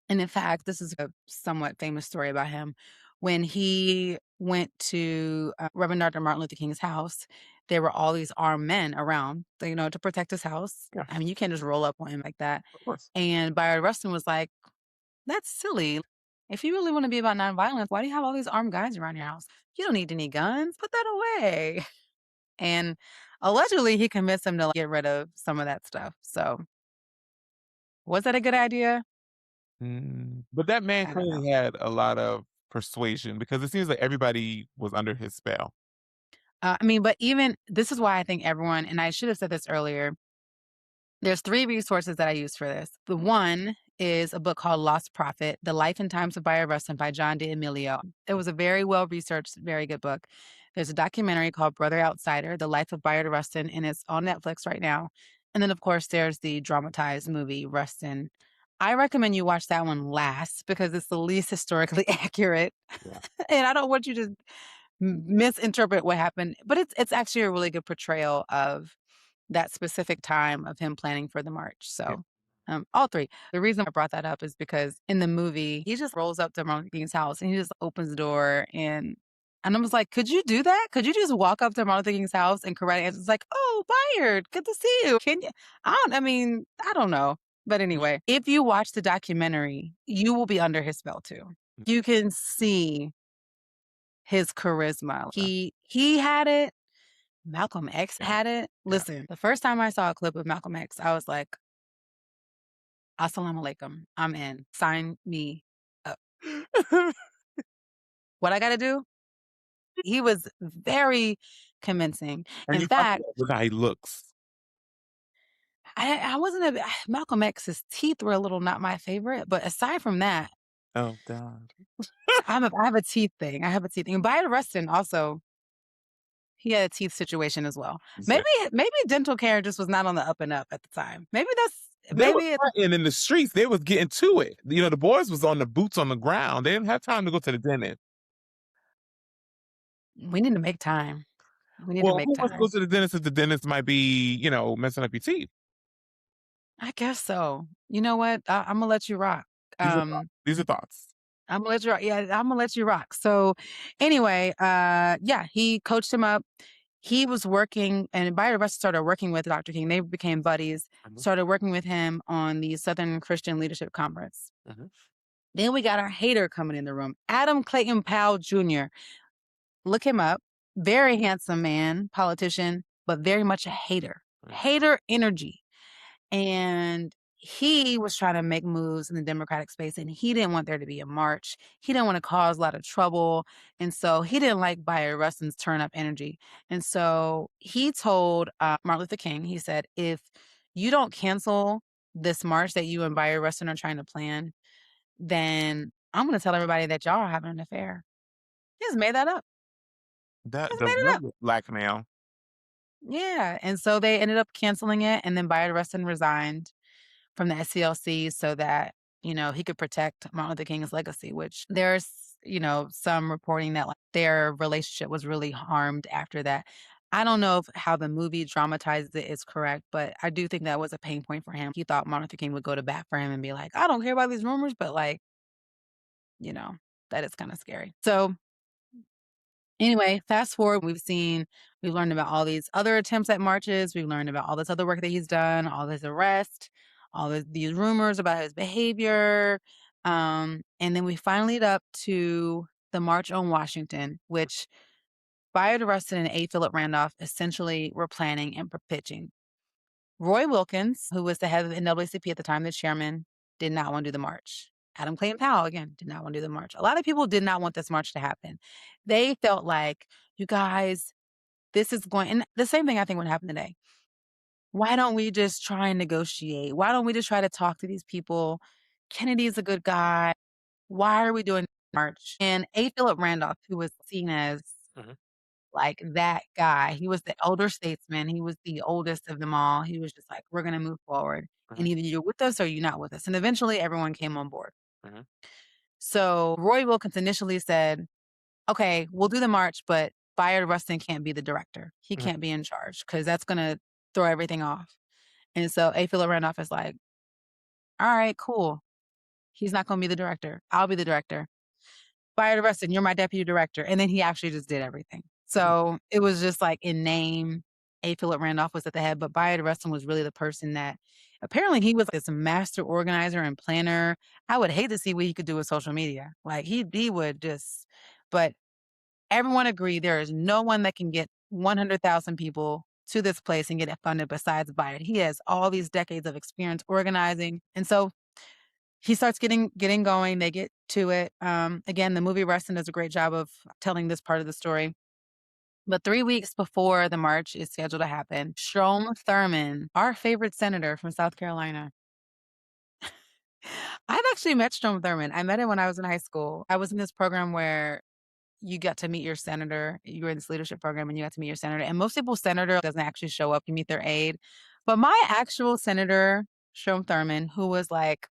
And in fact, this is a somewhat famous story about him. When he went to Reverend Dr. Martin Luther King's house, there were all these armed men around, to protect his house. Yeah, I mean, you can't just roll up on him like that. of course. And Bayard Rustin was like, "That's silly. If you really want to be about nonviolence, why do you have all these armed guys around your house? You don't need any guns. Put that away." And allegedly, he convinced him to get rid of some of that stuff. So, was that a good idea? But that man I don't know. clearly had a lot of persuasion because it seems like everybody was under his spell. I mean, but even this is why I think everyone, and I should have said this earlier, there's 3 resources that I use for this. The one is a book called Lost Prophet: The Life and Times of Bayard Rustin by John D'Amelio. It was a very well-researched, very good book. There's a documentary called Brother Outsider: The Life of Bayard Rustin, and it's on Netflix right now. And then, of course, there's the dramatized movie, Rustin. I recommend you watch that one last because it's the least historically accurate, Yeah. and I don't want you to misinterpret what happened, but it's actually a really good portrayal of that specific time of him planning for the march. Yeah. So, all 3. The reason I brought that up is because in the movie, he just rolls up to Martin Luther King's house and he just opens the door and I was like, "Could you do that? Could you just walk up to Martin Luther King's house and karate?" And it's like, "Oh, Bayard, good to see you. Can you?" I don't know. But anyway, if you watch the documentary, you will be under his spell too. You can see his charisma. Okay. He had it. Malcolm X Yeah. had it. Yeah. Listen, the first time I saw a clip of Malcolm X, I was like, "Assalamu alaikum. I'm in. Sign me up." What I gotta do? He was very convincing. And In you talked fact, about with how he looks. I wasn't a Malcolm X's teeth were a little not my favorite, but aside from that, Oh God. I have a teeth thing. I have a teeth thing. And Bayard Rustin also, he had a teeth situation as well. Maybe Exactly. maybe dental care just was not on the up and up at the time. They were Maybe it's fighting in the streets. They was getting to it. The boys was on the boots on the ground. They didn't have time to go to the dentist. we need to make time. We need to Well, make who wants to go time. to the dentist if the dentist might be, messing up your teeth? I guess so. You know what? Imma let you rock. These are thoughts. Um, These are thoughts. Imma let you rock. Yeah, Imma let you rock. So, anyway, yeah, he coached him up. He was working and Bayard Rustin started working with Dr. King. They became buddies, Mhm, started working with him on the Southern Christian Leadership Conference. mhm. Then we got our hater coming in the room, Adam Clayton Powell Jr. Look him up. Very handsome man, politician, but very much a hater. Right. Hater energy. And he was trying to make moves in the Democratic space, and he didn't want there to be a march. He didn't want to cause a lot of trouble. And so he didn't like Bayard Rustin's turn up energy. And so he told Martin Luther King, he said, if you don't cancel this march that you and Bayard Rustin are trying to plan, then I'm going to tell everybody that y'all are having an affair. He just made that up. That Just the made it up. real blackmail. Yeah. And so they ended up canceling it. And then Bayard Rustin resigned from the SCLC so that, he could protect Martin Luther King's legacy, which there's, some reporting that like their relationship was really harmed after that. I don't know if how the movie dramatized it is correct, but I do think that was a pain point for him. He thought Martin Luther King would go to bat for him and be like, I don't care about these rumors, but like, you know, that is kind of scary. So anyway, fast forward, we've learned about all these other attempts at marches. We've learned about all this other work that he's done, all his arrest, these rumors about his behavior. And then we finally lead up to the March on Washington, which Bayard Rustin and A. Philip Randolph essentially were planning and pitching. Roy Wilkins, who was the head of the NAACP at the time, the chairman, did not want to do the march. Adam Clayton Powell, again, did not want to do the march. A lot of people did not want this march to happen. They felt like, you guys, this is going, and the same thing I think would happen today. Why don't we just try and negotiate? Why don't we just try to talk to these people? Kennedy's a good guy. Why are we doing march? And A. Philip Randolph, who was seen as Mhm, like that guy. He was the elder statesman. He was the oldest of them all. He was just like, we're going to move forward. mhm, And either you're with us or you're not with us. And eventually everyone came on board. mhm, So Roy Wilkins initially said, okay, we'll do the march, but Bayard Rustin can't be the director. He mhm, can't be in charge because that's going to throw everything off. And so A. Philip Randolph is like, all right, cool. He's not going to be the director. I'll be the director. Bayard Rustin, you're my deputy director. And then he actually just did everything. So it was just like in name, A. Philip Randolph was at the head, but Bayard Rustin was really the person that apparently he was this master organizer and planner. I would hate to see what he could do with social media. Like he would just, but everyone agreed there is no one that can get 100,000 people to this place and get it funded besides Bayard. He has all these decades of experience organizing. And so he starts getting going. They get to it. Again, the movie Rustin does a great job of telling this part of the story. But 3 weeks before the march is scheduled to happen, Strom Thurmond, our favorite senator from South Carolina. I've actually met Strom Thurmond. I met him when I was in high school. I was in this program where you got to meet your senator. You were in this leadership program and you got to meet your senator. And most people's senator doesn't actually show up. You meet their aide. But my actual senator, Strom Thurmond, who was like,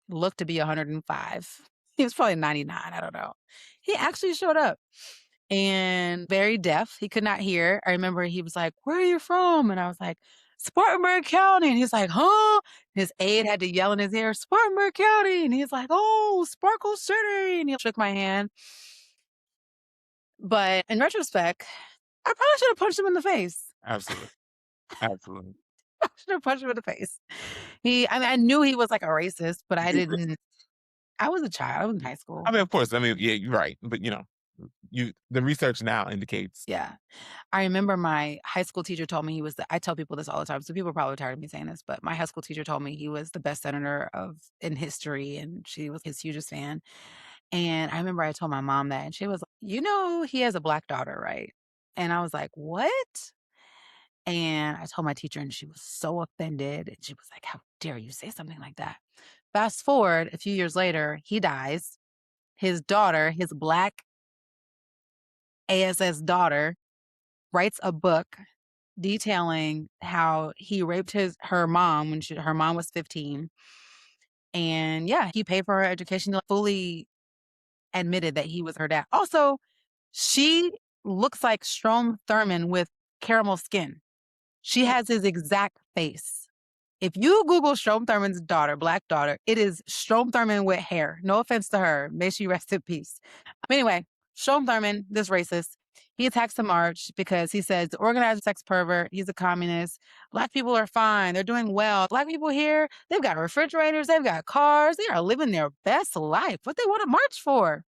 looked to be 105. He was probably 99. I don't know. He actually showed up and very deaf. He could not hear. I remember he was like, "Where are you from?" And I was like, "Spartanburg County." And he's like, "Huh?" His aide had to yell in his ear, "Spartanburg County." And he's like, "Oh, Sparkle City." And he shook my hand. But in retrospect, I probably should have punched him in the face. Absolutely. Absolutely. I should have punched him in the face. I mean, I knew he was like a racist, but I didn't. I was a child. I was in high school. I mean, of course. I mean, yeah, you're right. But the research now indicates. Yeah. I remember my high school teacher told me I tell people this all the time, so people are probably tired of me saying this, but my high school teacher told me he was the best senator in history, and she was his hugest fan. And I remember I told my mom that, and she was like, he has a black daughter, right? And I was like, "What?" And I told my teacher, and she was so offended. And she was like, "How dare you say something like that?" Fast forward a few years later, he dies. His daughter, his black ASS daughter, writes a book detailing how he raped her mom when her mom was 15. And yeah, he paid for her education, fully admitted that he was her dad. Also, she looks like Strom Thurmond with caramel skin. She has his exact face. If you Google Strom Thurmond's daughter, black daughter, it is Strom Thurmond with hair. No offense to her. May she rest in peace. Anyway, Strom Thurmond, this racist, he attacks the march because he says the organized sex pervert, he's a communist. Black people are fine. They're doing well. Black people here, they've got refrigerators, they've got cars, they are living their best life. What they want to march for?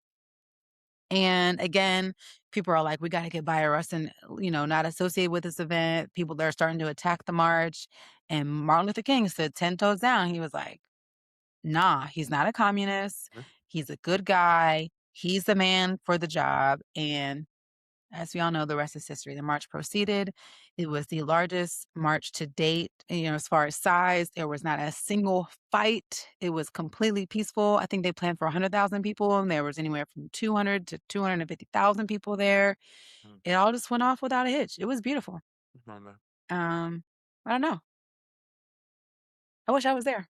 And again, people are like, we got to get Bayard Rustin, not associated with this event. People that are starting to attack the march. And Martin Luther King stood 10 toes down. He was like, nah, he's not a communist. He's a good guy. He's the man for the job. And as we all know, the rest is history. The march proceeded. It was the largest march to date, as far as size. There was not a single fight. It was completely peaceful. I think they planned for 100,000 people, and there was anywhere from 200 to 250,000 people there. It all just went off without a hitch. It was beautiful. I don't know. I wish I was there.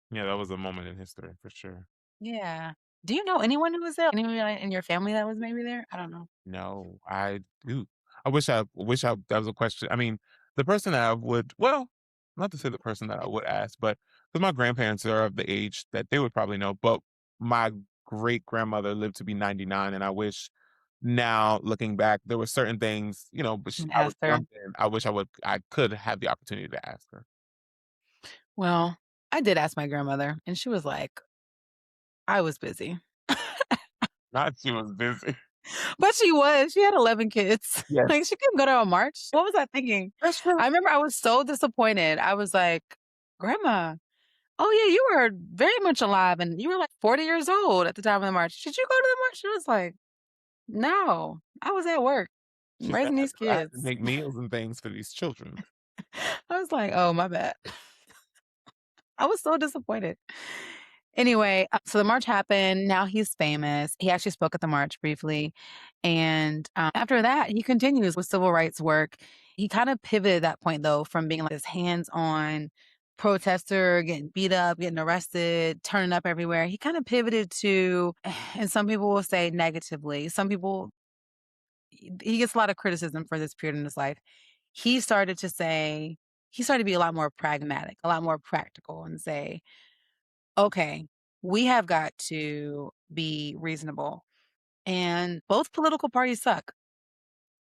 Yeah, that was a moment in history for sure. Yeah. Do you know anyone who was there? Anyone in your family that was maybe there? I don't know. No, I do. I wish that was a question. I mean, the person that I would, well, not to say the person that I would ask, but because my grandparents are of the age that they would probably know, but my great grandmother lived to be 99, and I wish now looking back, there were certain things, but And I was asked her. young then. I wish I could have the opportunity to ask her. Well, I did ask my grandmother, and she was like, I was busy. Not she was busy. But she was. She had 11 kids. Yes, Like, she couldn't go to a march. What was I thinking? that's true. I remember I was so disappointed. I was like, "Grandma, oh, yeah, you were very much alive, and you were, like, 40 years old at the time of the march. Did you go to the march?" She was like, "No, I was at work She said, raising these I had to kids." make meals and things for these children. I was like, "Oh, my bad." I was so disappointed. Anyway, so the march happened. Now he's famous. He actually spoke at the march briefly. And after that, he continues with civil rights work. He kind of pivoted at that point, though, from being like this hands on protester, getting beat up, getting arrested, turning up everywhere. He kind of pivoted to, and some people will say negatively, some people, he gets a lot of criticism for this period in his life. He started to say, he started to be a lot more pragmatic, a lot more practical, and say, okay, we have got to be reasonable. And both political parties suck.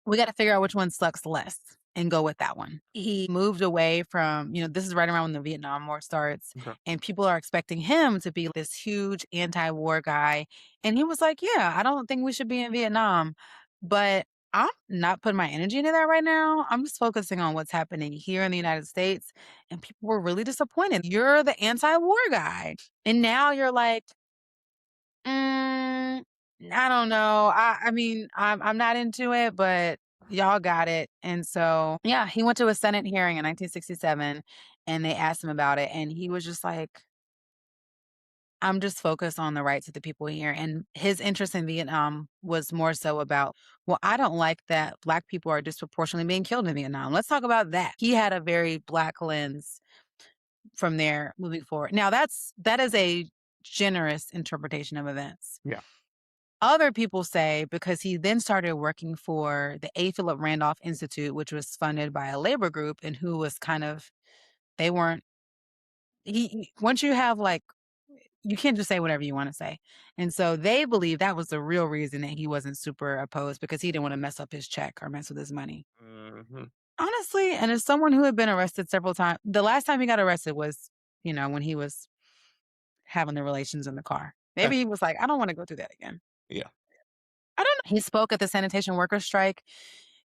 We got to figure out which one sucks less and go with that one. He moved away from, this is right around when the Vietnam War starts, Okay. and people are expecting him to be this huge anti war guy. And he was like, yeah, I don't think we should be in Vietnam, but I'm not putting my energy into that right now. I'm just focusing on what's happening here in the United States. And people were really disappointed. You're the anti war guy. And now you're like, Mm, I don't know. I mean, I'm not into it, but y'all got it. And so, yeah, he went to a Senate hearing in 1967 and they asked him about it. And he was just like, I'm just focused on the rights of the people here. And his interest in Vietnam was more so about, well, I don't like that Black people are disproportionately being killed in Vietnam. Let's talk about that. He had a very Black lens from there moving forward. Now, that is a generous interpretation of events. Yeah. Other people say because he then started working for the A. Philip Randolph Institute, which was funded by a labor group and who was kind of, they weren't, once you have like, you can't just say whatever you want to say. And so they believe that was the real reason that he wasn't super opposed because he didn't want to mess up his check or mess with his money. Mhm. Honestly, and as someone who had been arrested several times, the last time he got arrested was, when he was having the relations in the car. Eh, Maybe he was like, I don't want to go through that again. yeah. I don't know. He spoke at the sanitation workers strike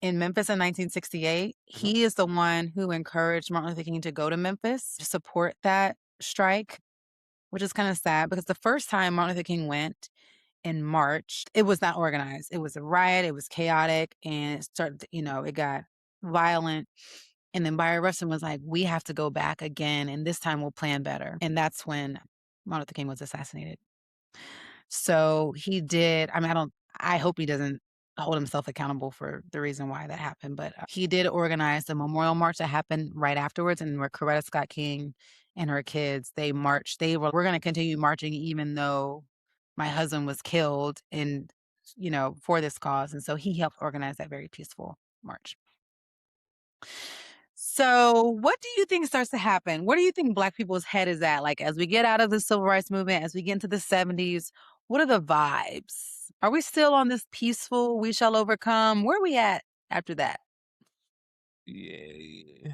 in Memphis in 1968. Mhm. He is the one who encouraged Martin Luther King to go to Memphis to support that strike, which is kind of sad because the first time Martin Luther King went in March, it was not organized. It was a riot, it was chaotic, and it started, it got violent. And then Bayard Rustin was like, we have to go back again, and this time we'll plan better. And that's when Martin Luther King was assassinated. So he did, I mean, I hope he doesn't hold himself accountable for the reason why that happened, but he did organize a memorial march that happened right afterwards, and where Coretta Scott King and her kids, they marched. They were, we're going to continue marching even though my husband was killed and, for this cause. And so he helped organize that very peaceful march. So, what do you think starts to happen? Where do you think Black people's head is at? Like, as we get out of the civil rights movement, as we get into the 70s, what are the vibes? Are we still on this peaceful, we shall overcome? Where are we at after that? Yeah.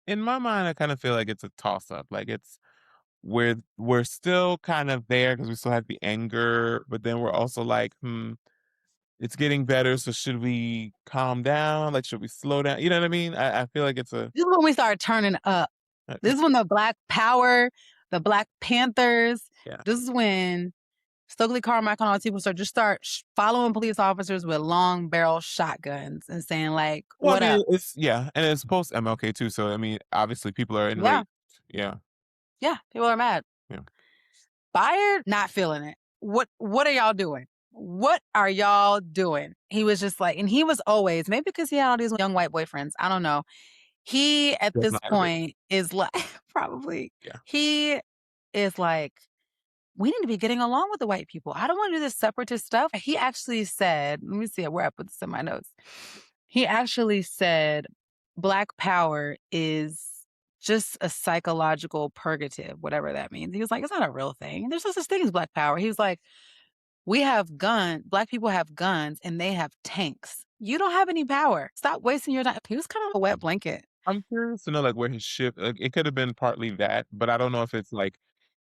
In my mind, I kind of feel like it's a toss up. Like we're still kind of there because we still have the anger, but then we're also like, it's getting better. So should we calm down? Like, should we slow down? You know what I mean? I feel like it's a This is when we start turning up. This is when the Black Power, the Black Panthers, yeah. this is when Stokely Carmichael and all these people start following police officers with long barrel shotguns and saying, like, Well, I what mean, up? it's yeah, and it's post MLK too. So I mean, obviously people are Yeah, enraged. Yeah. yeah, people are mad. Yeah. Bayard, not feeling it. What are y'all doing? What are y'all doing? He was just like, and he was always, maybe because he had all these young white boyfriends. I don't know. He at Does this not have it. point is like probably Yeah. he is like, we need to be getting along with the white people. I don't want to do this separatist stuff. He actually said, let me see where I put this in my notes. He actually said Black power is just a psychological purgative, whatever that means. He was like, it's not a real thing. There's no such thing as Black power. He was like, Black people have guns and they have tanks. You don't have any power. Stop wasting your time. He was kind of a wet blanket. I'm curious to know like where his shift. Like, it could have been partly that, but I don't know if it's like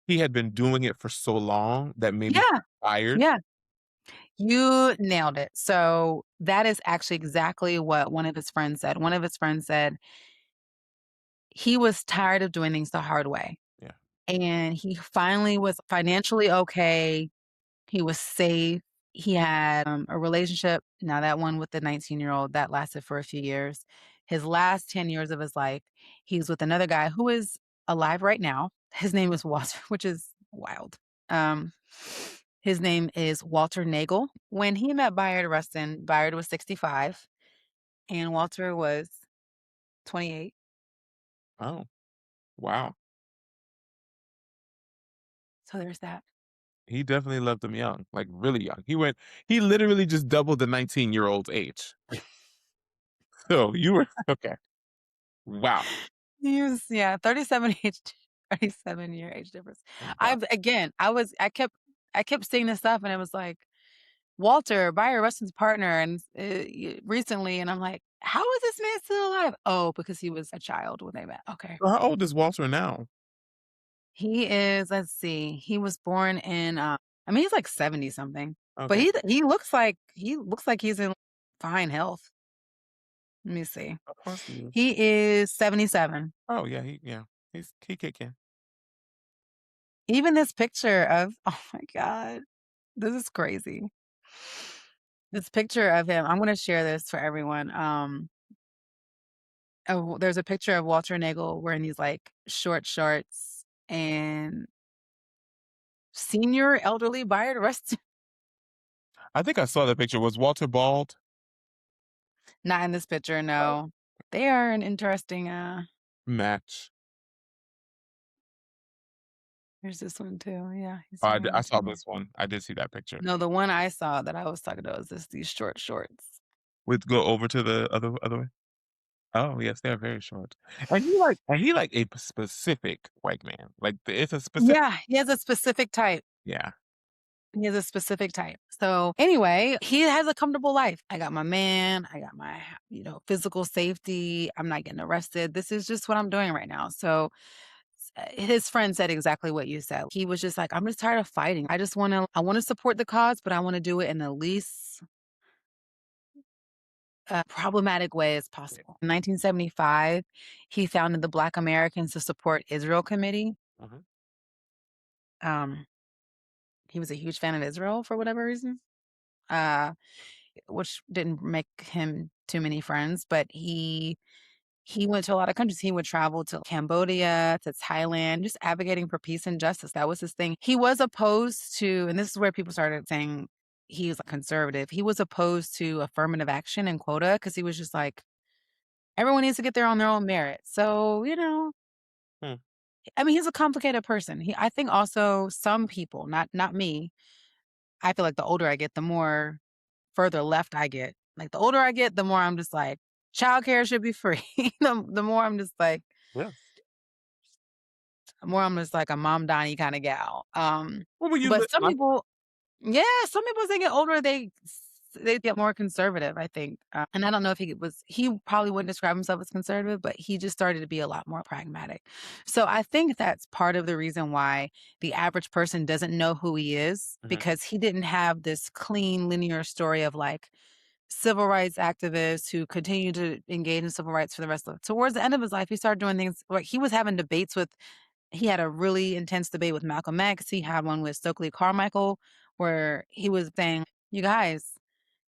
he had been doing it for so long that maybe Yeah. tired. Yeah. You nailed it. So that is actually exactly what one of his friends said. One of his friends said he was tired of doing things the hard way. Yeah. And he finally was financially okay. He was safe. He had a relationship. Now, that one with the 19-year-old that lasted for a few years. His last 10 years of his life, he's with another guy who is alive right now. His name is Walter, which is wild. Um, his name is Walter Nagel. When he met Bayard Rustin, Bayard was 65 and Walter was 28. Oh, wow. So there's that. He definitely left them young, like really young. He literally just doubled the 19-year-old's age. So you were okay. Wow. He was, yeah, 37 age 37-year age difference. Wow. I kept seeing this stuff and it was like, Walter, Bayard Rustin's partner, and recently, and I'm like, how is this man still alive? Oh, because he was a child when they met. Okay. So how old is Walter now? He is, let's see, he was born in, I mean, he's like 70 something, but Okay, he looks like he's in fine health. Let me see. of course he is. He is 77. Oh yeah, he kicking. Even this picture of, oh my God, this is crazy. This picture of him, I'm gonna share this for everyone. Oh, there's a picture of Walter Nagel wearing these like short shorts and senior elderly Bayard Rustin. I think I saw the picture. Was Walter bald? Not in this picture, Oh, no. They are an interesting, match. there's this one too. Yeah, he's Oh, I wearing saw some. this one. I did see that picture. No, the one I saw that I was talking about was this these short shorts. With go over to the other way. Oh yes, they're very short. And he like a specific white man. Like it's a specific. Yeah, he has a specific type. Yeah. He has a specific type. So anyway, he has a comfortable life. I got my man, I got my, physical safety. I'm not getting arrested. This is just what I'm doing right now. So his friend said exactly what you said. He was just like, I'm just tired of fighting. I want to support the cause, but I want to do it in the least problematic way as possible. In 1975, he founded the Black Americans to Support Israel Committee. Mhm. Um, he was a huge fan of Israel for whatever reason. Uh, which didn't make him too many friends, but he went to a lot of countries. He would travel to Cambodia, to Thailand, just advocating for peace and justice. That was his thing. He was opposed to, and this is where people started saying he was a conservative. He was opposed to affirmative action and quota because he was just like, everyone needs to get there on their own merit. So, Hmm. I mean, he's a complicated person. I think also some people, not me. I feel like the older I get, the more further left I get. Like the older I get, the more I'm just like, childcare should be free. The more I'm just like, Yes. the more I'm just like a mom Donnie kind of gal. What were you But some like? people, yeah, some people as they get older, they get more conservative, I think. And I don't know if he probably wouldn't describe himself as conservative, but he just started to be a lot more pragmatic. So I think that's part of the reason why the average person doesn't know who he is Mhm. because he didn't have this clean, linear story of like civil rights activists who continued to engage in civil rights for the rest of towards the end of his life, he started doing things like he was having debates with he had a really intense debate with Malcolm X. He had one with Stokely Carmichael where he was saying, "You guys,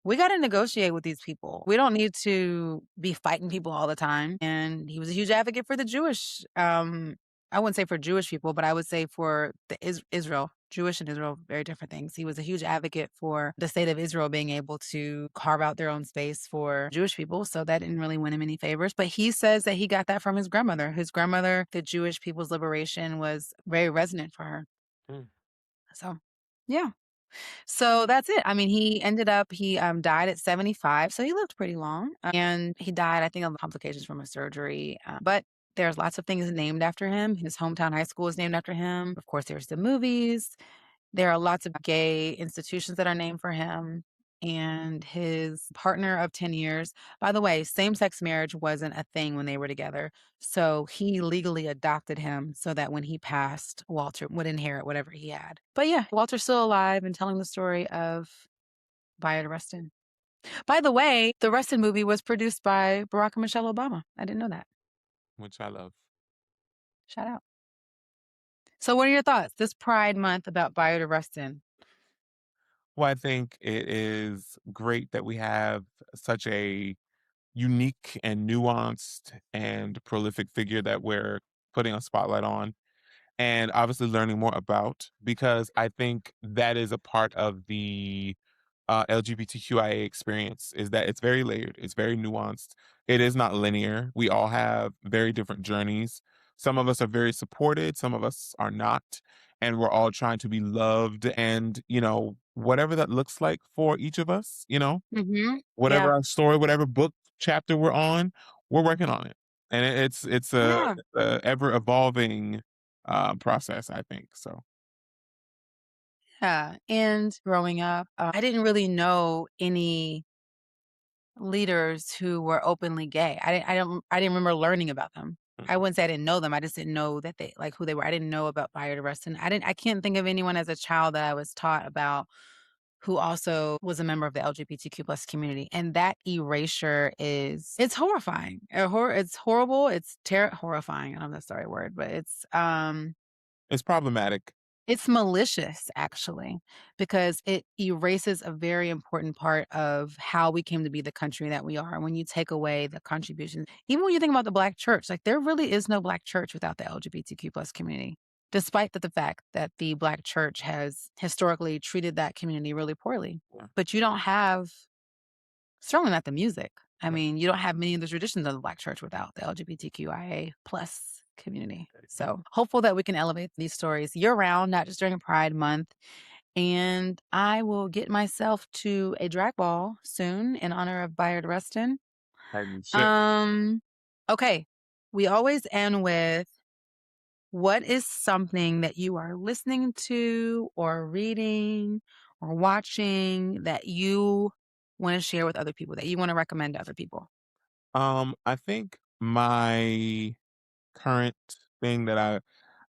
we got to negotiate with these people. We don't need to be fighting people all the time." And he was a huge advocate for the Jewish, I wouldn't say for Jewish people, but I would say for the Israel, Jewish and Israel, very different things. He was a huge advocate for the state of Israel being able to carve out their own space for Jewish people. So that didn't really win him any favors. But he says that he got that from his grandmother. His grandmother, the Jewish people's liberation was very resonant for her. Mm. So, yeah. So that's it. I mean, he died at 75, so he lived pretty long. And he died, I think, of complications from a surgery. But there's lots of things named after him. His hometown high school is named after him. Of course, there's the movies. There are lots of gay institutions that are named for him. And his partner of 10 years, by the way, same sex marriage wasn't a thing when they were together. So he legally adopted him so that when he passed, Walter would inherit whatever he had. But yeah, Walter's still alive and telling the story of Bayard Rustin. By the way, the Rustin movie was produced by Barack and Michelle Obama. I didn't know that. Which I love. Shout out. So what are your thoughts this Pride Month about Bayard Rustin? Well, I think it is great that we have such a unique and nuanced and prolific figure that we're putting a spotlight on and obviously learning more about because I think that is a part of the LGBTQIA experience is that it's very layered, it's very nuanced, it is not linear. We all have very different journeys. Some of us are very supported, some of us are not, and we're all trying to be loved and, whatever that looks like for each of us, Mhm. whatever Yeah. our story, whatever book chapter we're on, we're working on it. And Yeah. it's a ever evolving process, I think. So Yeah, and growing up, I didn't really know any leaders who were openly gay. I didn't remember learning about them. I Mhm. wouldn't say I didn't know them, I just didn't know that they like, who they were. I didn't know about Bayard Rustin. I can't think of anyone as a child that I was taught about who also was a member of the LGBTQ plus community, and that erasure it's horrifying. It's horrible, horrifying, I don't know if that's the right word, but It's problematic. it's malicious, actually, because it erases a very important part of how we came to be the country that we are. When you take away the contribution, even when you think about the Black church, like there really is no Black church without the LGBTQ plus community, despite the fact that the Black church has historically treated that community really poorly. Yeah. But you don't have certainly not the music. I Yeah. mean, you don't have many of the traditions of the Black church without the LGBTQIA plus community. Yeah. So hopeful that we can elevate these stories year round, not just during Pride Month. And I will get myself to a drag ball soon in honor of Bayard Rustin. And you should. Um, okay. We always end with what is something that you are listening to or reading or watching that you want to share with other people, that you want to recommend to other people? I think my current thing that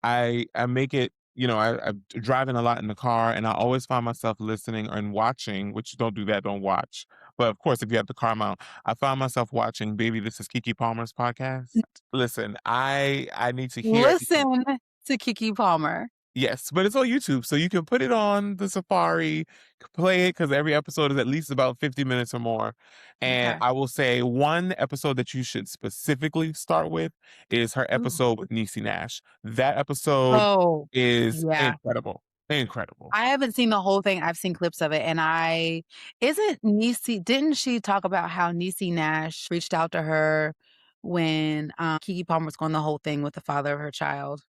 I make it, I'm driving a lot in the car, and I always find myself listening and watching, which don't do that, don't watch. But of course, if you have the car mount, I find myself watching Baby This Is Kiki Palmer's podcast. Listen, I need to hear. Listen to Kiki Palmer. Yes, but it's on YouTube, so you can put it on the Safari, play it because every episode is at least about 50 minutes or more. And Okay. I will say one episode that you should specifically start with is her Ooh. episode with Niecy Nash. That episode Oh, is yeah. incredible. Incredible. I haven't seen the whole thing. I've seen clips of it, and I isn't Niecy didn't she talk about how Niecy Nash reached out to her when, Keke Palmer was going the whole thing with the father of her child?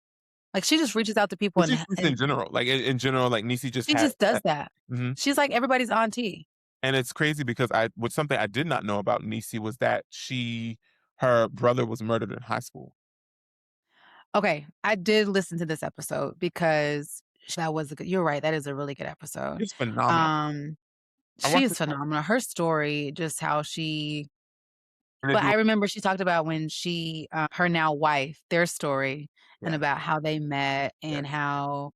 Like, she just reaches out to people Which is just in and general. Like in general, like Niecy just she had just does that. that. Mhm. She's like everybody's auntie. And it's crazy because something I did not know about Niecy was that her brother was murdered in high school. Okay, I did listen to this episode because that was a good you're right, that is a really good episode. It's phenomenal. Um, I she watched is it phenomenal. Her story, just how she and but I remember she talked about when her now wife, their story, and yeah. about how they met Yeah. and how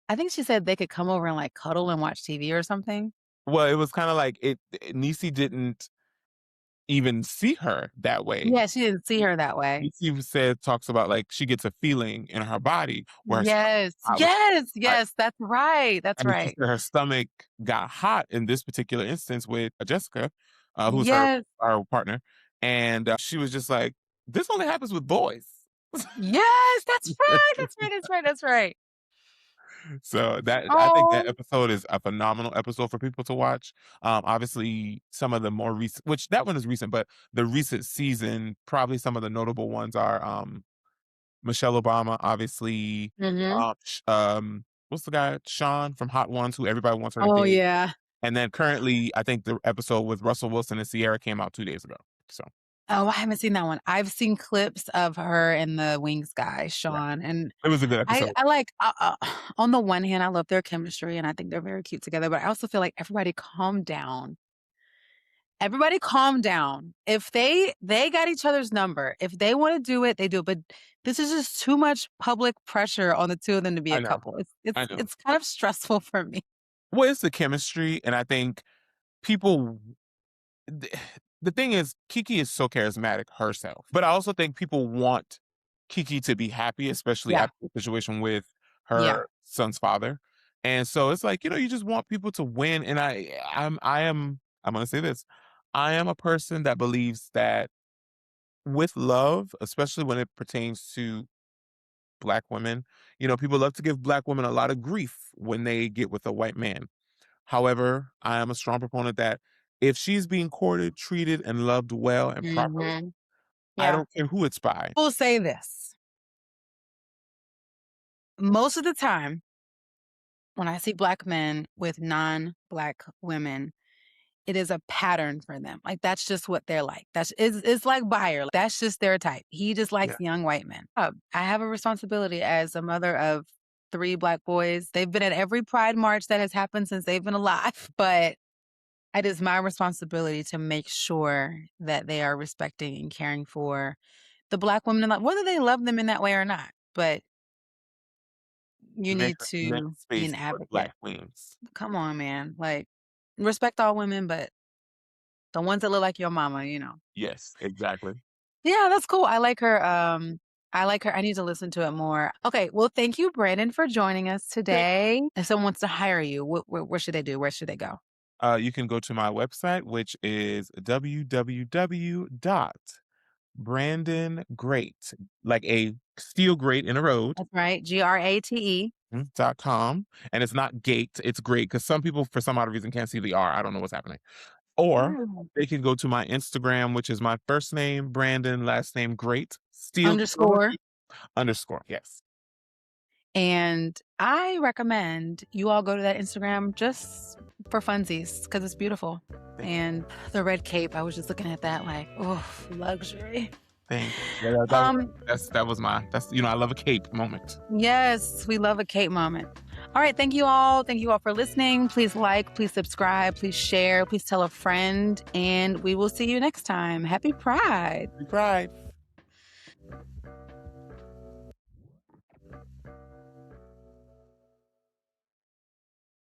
I think she said they could come over and, like, cuddle and watch TV or something. Well, it was kinda like Niecy didn't even see her that way. Yeah, she didn't see her that way. Niecy talks about, like, she gets a feeling in her body where her stomach Yes, got hot, yes, yes, that's and she right. said her stomach got hot in this particular instance with Jessica, who's Yes, our partner, and, she was just like, "This only happens with boys." yes, that's right, that's right, that's right, that's right. So that I think that Oh, episode is a phenomenal episode for people to watch. Obviously, some of the more recent, which that one is recent, but the recent season, probably some of the notable ones are Michelle Obama, obviously. mhm. What's the guy Sean from Hot Ones, who everybody wants her to Oh, date, yeah. and then currently, I think the episode with Russell Wilson and Sierra came out 2 days ago. So Oh, I haven't seen that one. I've seen clips of her and the Wings guy, yeah, Sean, and it was a good I episode. I like, on the one hand, I love their chemistry, and I think they're very cute together, but I also feel like everybody calm down. Everybody calm down. If they got each other's number. If they wanna do it, they do it, but this is just too much public pressure on the 2 of them to be I a know, couple. It's it's I know. it's kind of stressful for me. Well, it's the chemistry, and I think people th the thing is, Kiki is so charismatic herself, but I also think people want Kiki to be happy, especially Yeah, after the situation with yeah. her son's father, and so it's like, you just want people to win, and I'm gonna say this, I am a person that believes that with love, especially when it pertains to Black women, people love to give Black women a lot of grief when they get with a white man. However, I am a strong proponent that if she's being courted, treated, and loved well and properly, Mhm. I Yeah. don't care who it's by. I will say this, most of the time, when I see Black men with non-Black women, it is a pattern for them. Like, that's just what they're like. It's like Buyer. That's just their type. He just Yeah. likes young white men. I have a responsibility as a mother of 3 Black boys. They've been at every Pride March that has happened since they've been alive, but it is my responsibility to make sure that they are respecting and caring for the Black women in life, whether they love them in that way or not. But you Make need to be space an for the advocate. Black queens. Come on, man. Like, respect all women, but the ones that look like your mama, you know. Yes, exactly. Yeah, that's cool. I like her. I like her. I need to listen to it more. Okay. Well, thank you, Brandon, for joining us today. If someone wants to hire you, what should they do? Where should they go? You can go to my website, which is www.brandongrate, like a steel grate in a road. That's right. GRATE. .com, and it's not gate, it's great, because some people for some odd reason can't see the R. I don't know what's happening. Or they can go to my Instagram, which is my first name Brandon, last name Grate, steel _. Yes. And I recommend you all go to that Instagram just for funsies because it's beautiful. And the red cape, I was just looking at that like, oh, luxury. Thanks. Yeah, that was my, I love a cape moment. Yes, we love a cape moment. All right, thank you all. Thank you all for listening. Please like, please subscribe, please share, please tell a friend, and we will see you next time. Happy Pride. Happy Pride.